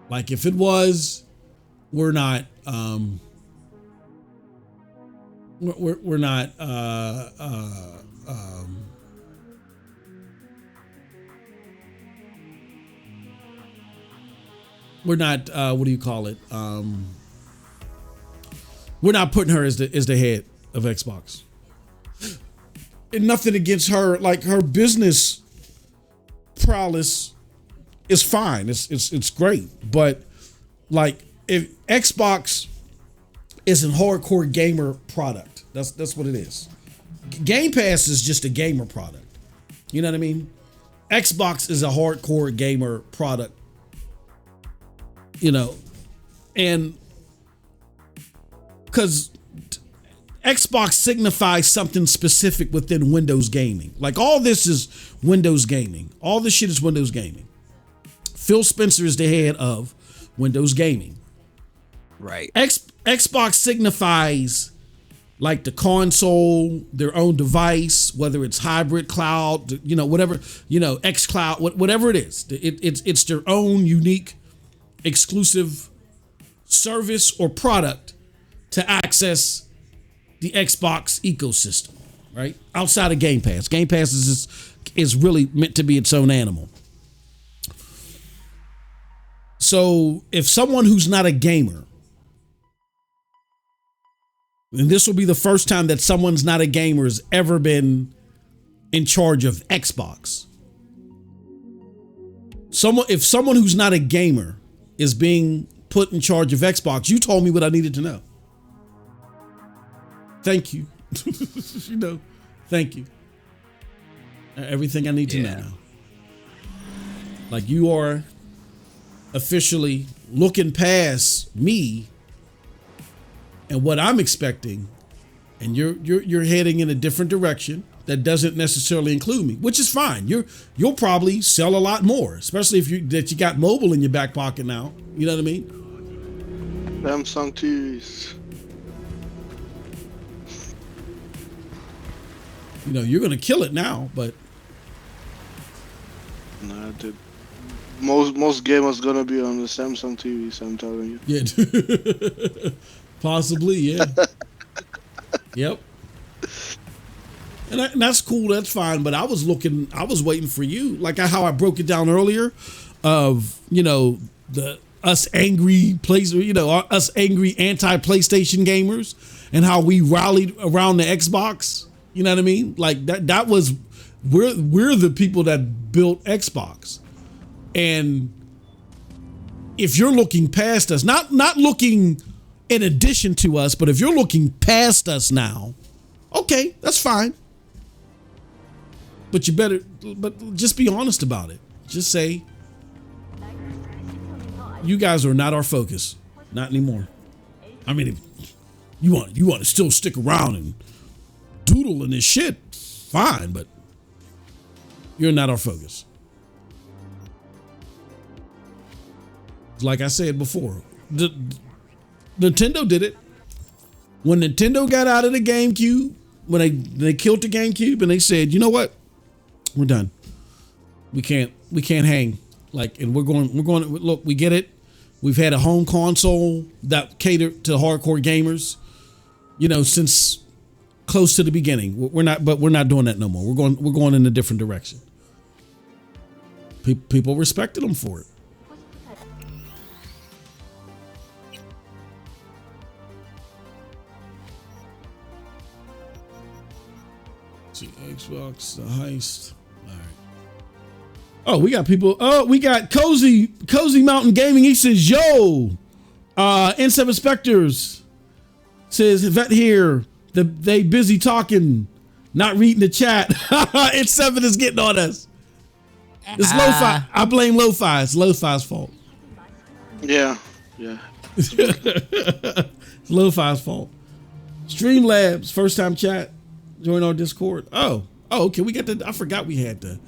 Like if it was, we're not we're not we're not what do you call it? We're not putting her as the head of Xbox. And nothing against her, like her business prowess is fine. It's great. But like if Xbox is a hardcore gamer product, that's what it is. Game Pass is just a gamer product. You know what I mean? Xbox is a hardcore gamer product. You know, and because Xbox signifies something specific within Windows gaming. Like all this is Windows gaming. All this shit is Windows gaming. Phil Spencer is the head of Windows gaming.
Right.
Xbox signifies like the console, their own device, whether it's hybrid cloud, you know, whatever, you know, X Cloud, whatever it is. It's their own unique, exclusive service or product to access the Xbox ecosystem, right? Outside of Game Pass. Game Pass is really meant to be its own animal. So if someone who's not a gamer, and this will be the first time that someone's not a gamer has ever been in charge of Xbox. If someone who's not a gamer is being put in charge of Xbox, you told me what I needed to know. Thank you. You know, thank you. Everything I need to know. Like you are officially looking past me and what I'm expecting, and you're heading in a different direction that doesn't necessarily include me, which is fine. You'll probably sell a lot more, especially if you got mobile in your back pocket now. You know what I mean?
Samsung TVs.
You know, you're gonna kill it now, but
nah, dude. Most gamers gonna be on the Samsung TVs, I'm telling you.
Yeah. Possibly, yeah. Yep. And that's cool, that's fine, but I was waiting for you, like how I broke it down earlier of, you know, us angry anti-PlayStation gamers and how we rallied around the Xbox. You know what I mean? Like that was we're the people that built Xbox. And if you're looking past us, not looking in addition to us, but if you're looking past us now, okay, that's fine. But just be honest about it. Just say, you guys are not our focus. Not anymore. I mean, if you want to still stick around and doodle in this shit, fine, but you're not our focus. Like I said before, Nintendo did it. When Nintendo got out of the GameCube, when they killed the GameCube and they said, you know what? We're done. We can't hang. Like, and we're going, look, we get it. We've had a home console that catered to hardcore gamers, you know, since close to the beginning. We're not doing that no more. We're going in a different direction. People respected him for it. See, Xbox, the heist. All right. Oh, we got people. Oh, we got Cozy Mountain Gaming. He says, yo, N7 Specters says, Vet here. They busy talking, not reading the chat. N7 is getting on us. It's lo-fi. I blame lo-fi. It's lo-fi's fault.
Yeah.
It's lo-fi's fault. Streamlabs, first time chat. Join our Discord. Oh, okay. We got I forgot we had the.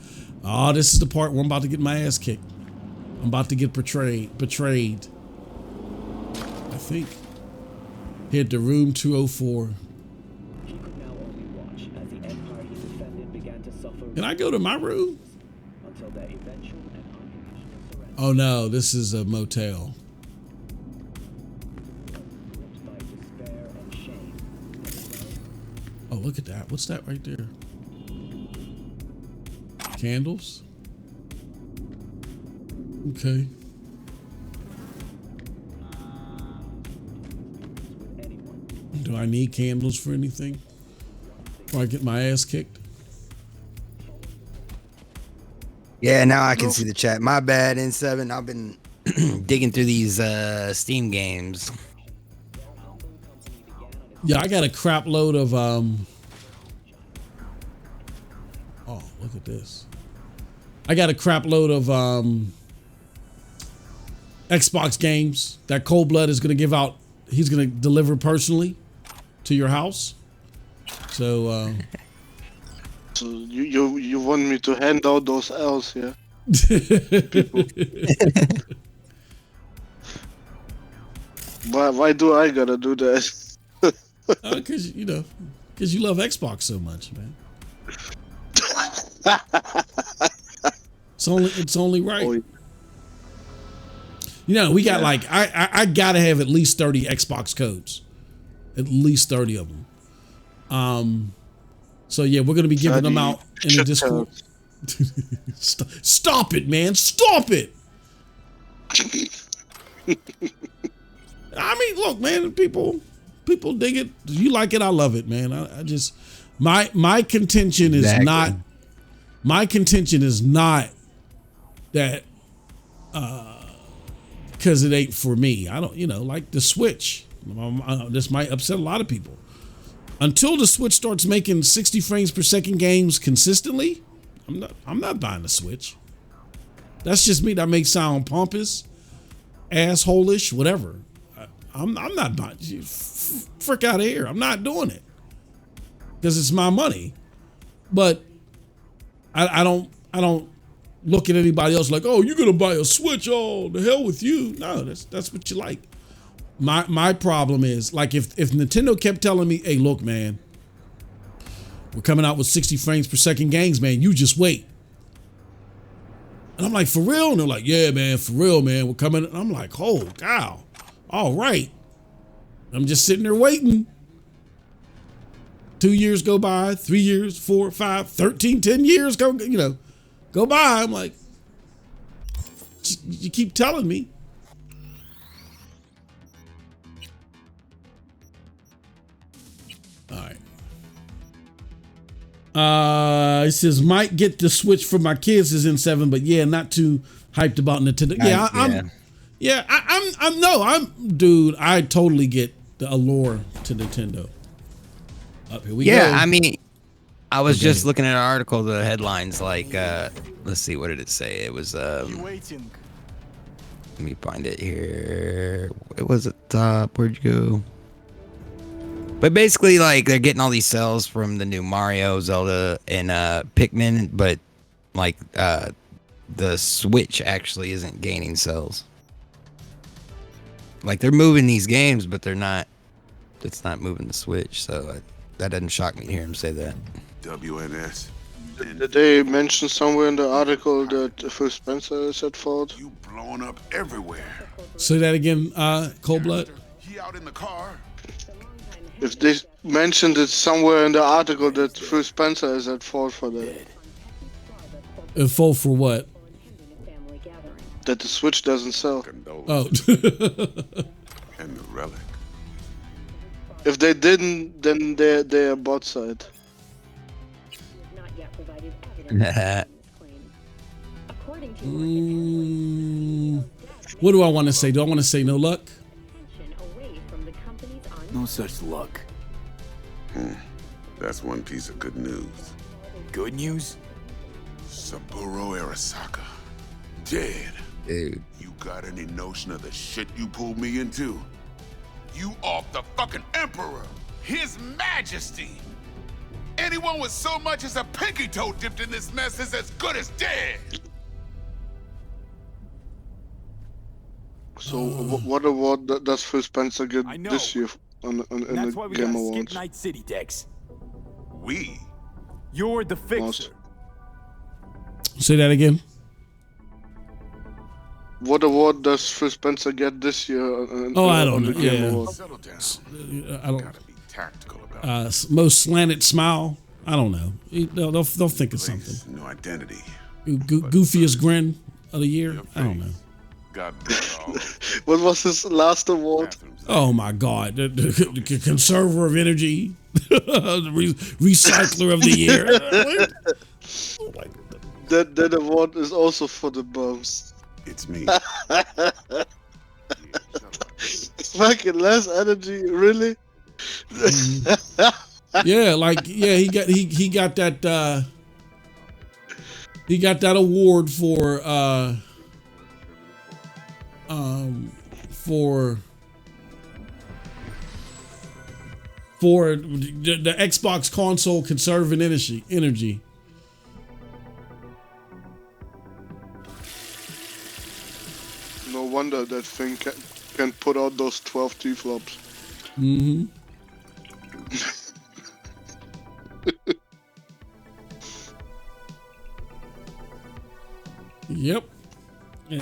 Oh, this is the part where I'm about to get my ass kicked. I'm about to get betrayed. I think. Hit the room 204. Can I go to my room? Oh no, this is a motel. Oh, look at that. What's that right there? Candles? Okay. Do I need candles for anything? Before I get my ass kicked?
Yeah, now I can see the chat. My bad, N7. I've been digging through these Steam games.
Yeah, I got a crap load of oh, look at this. I got a crap load of Xbox games that Cold Blood is gonna give out. He's gonna deliver personally to your house. So
so you want me to hand out those L's, yeah? People. Why do I gotta do that?
Because you love Xbox so much, man. It's only right. You know, we got like I gotta have at least 30 Xbox codes, at least 30 of them. So yeah, we're gonna be giving them out in the Discord. Stop it, man! Stop it! I mean, look, man, people dig it. You like it, I love it, man. I just my contention is not that because it ain't for me. I don't, like the Switch. This might upset a lot of people. Until the Switch starts making 60 frames per second games consistently, I'm not buying the Switch. That's just me. That may sound pompous, asshole-ish, whatever. I'm not buying. Frick out of here. I'm not doing it because it's my money. But I don't look at anybody else like, oh, you're gonna buy a Switch. Oh, the hell with you. No, that's what you like. My problem is, like, if Nintendo kept telling me, hey, look, man, we're coming out with 60 frames per second games, man, you just wait. And I'm like, for real? And they're like, yeah, man, for real, man, we're coming. And I'm like, oh, cow. All right. I'm just sitting there waiting. 2 years go by, 3 years, 4, 5, 13, 10 years go by. I'm like, you keep telling me. All right. It says, might get the Switch for my kids is in 7, but yeah, not too hyped about Nintendo. Dude, I totally get the allure to Nintendo. Up here we go.
Yeah, I mean, I was just looking at an article, the headlines, like, let's see, what did it say? It was, let me find it here. It was at the top. Where'd you go? But basically, like, they're getting all these sales from the new Mario, Zelda, and Pikmin, but, like, the Switch actually isn't gaining sales. Like, they're moving these games, but it's not moving the Switch, so that doesn't shock me to hear him say that.
WNS.
Did they mention somewhere in the article that Phil Spencer is at fault?
You blowing up everywhere.
Say that again, Cold Blood.
He out in the car.
If they mentioned it somewhere in the article that Phil Spencer is at fault for that.
At fault for what?
That the Switch doesn't sell.
Oh.
And the relic.
If they didn't, then they're bot side.
What do I want to say? Do I want to say no luck?
No such luck.
That's one piece of good news.
Good news?
Saburo Arasaka. Dead.
Dude.
You got any notion of the shit you pulled me into? You off the fucking Emperor! His Majesty! Anyone with so much as a pinky toe dipped in this mess is as good as dead!
So what award does Phil Spencer get this year in
That's
the
why we
Game
gotta
Awards?
skip Night City, Dex.
We?
You're the fixer.
Say that again.
What award does Phil Spencer get this year?
I don't know.
The Game
Yeah.
Awards?
Settle down.
I don't.
Gotta be tactical about it.
Most slanted smile. I don't know. They'll think of something.
No identity.
Goofiest grin of the year. I don't know.
Got blood all over.
What was his last award?
Oh my God! The conserver of energy, the recycler of the year.
That award is also for the bums.
It's me.
Fucking less energy, really?
He got that award for the Xbox console conserving energy.
No wonder that thing can put out those 12 T-flops.
Mm-hmm. Yep. And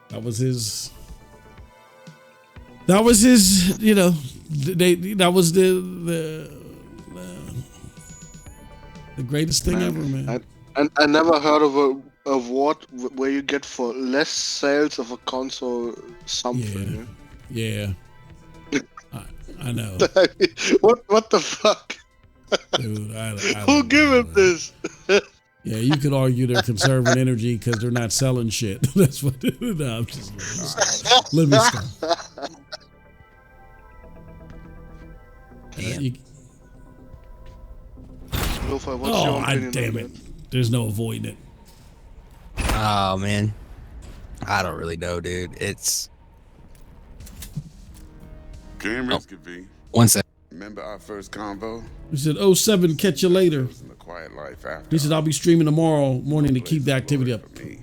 that was his. That was his. You know, that was the greatest thing ever, man.
I never heard of a award where you get for less sales of a console something.
Yeah. I know.
What the fuck?
Dude,
Who give him this?
Yeah, you could argue they're conserving energy because they're not selling shit. That's what. No, I'm just. Let me stop. Damn it! There's no avoiding it.
Oh man, I don't really know, dude. It's
Game risk it, V.
1 second.
Remember our first convo?
He said, 07, catch you later.
In the quiet life after.
He said, I'll be streaming tomorrow morning to keep the activity up. Ooh,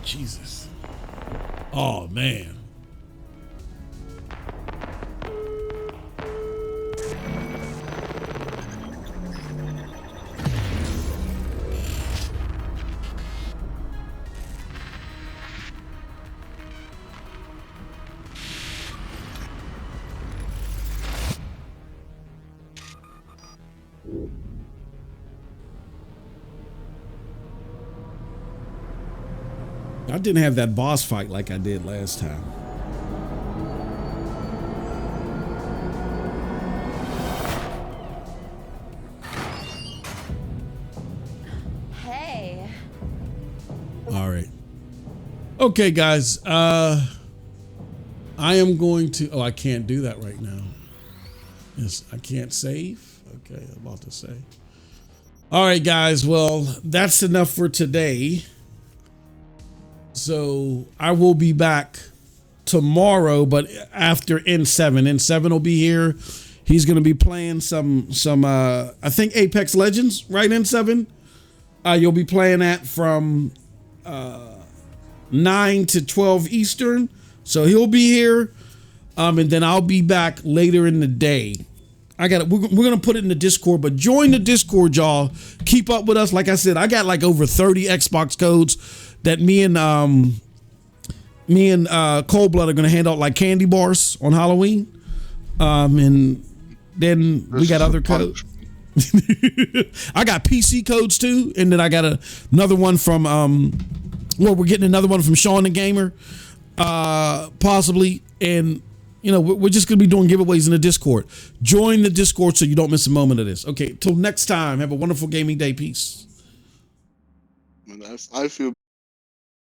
Jesus. Oh, man. I didn't have that boss fight like I did last time.
Hey.
All right. Okay, guys. I am going to... Oh, I can't do that right now. Yes, I can't save. Okay, I'm about to say. All right, guys. Well, that's enough for today. So I will be back tomorrow, but after N7. N7 will be here. He's going to be playing some I think Apex Legends, right, N7? You'll be playing that from 9 to 12 Eastern. So he'll be here. And then I'll be back later in the day. We're going to put it in the Discord, but join the Discord, y'all. Keep up with us. Like I said, I got like over 30 Xbox codes that me and Me and Cold Blood are gonna hand out like candy bars on Halloween. And then we got other codes. I got PC codes too, and then I got another one from well, we're getting another one from Sean the Gamer, possibly, and you know we're just gonna be doing giveaways in the Discord. Join the Discord so you don't miss a moment of this. Okay, till next time, have a wonderful gaming day. Peace.
I feel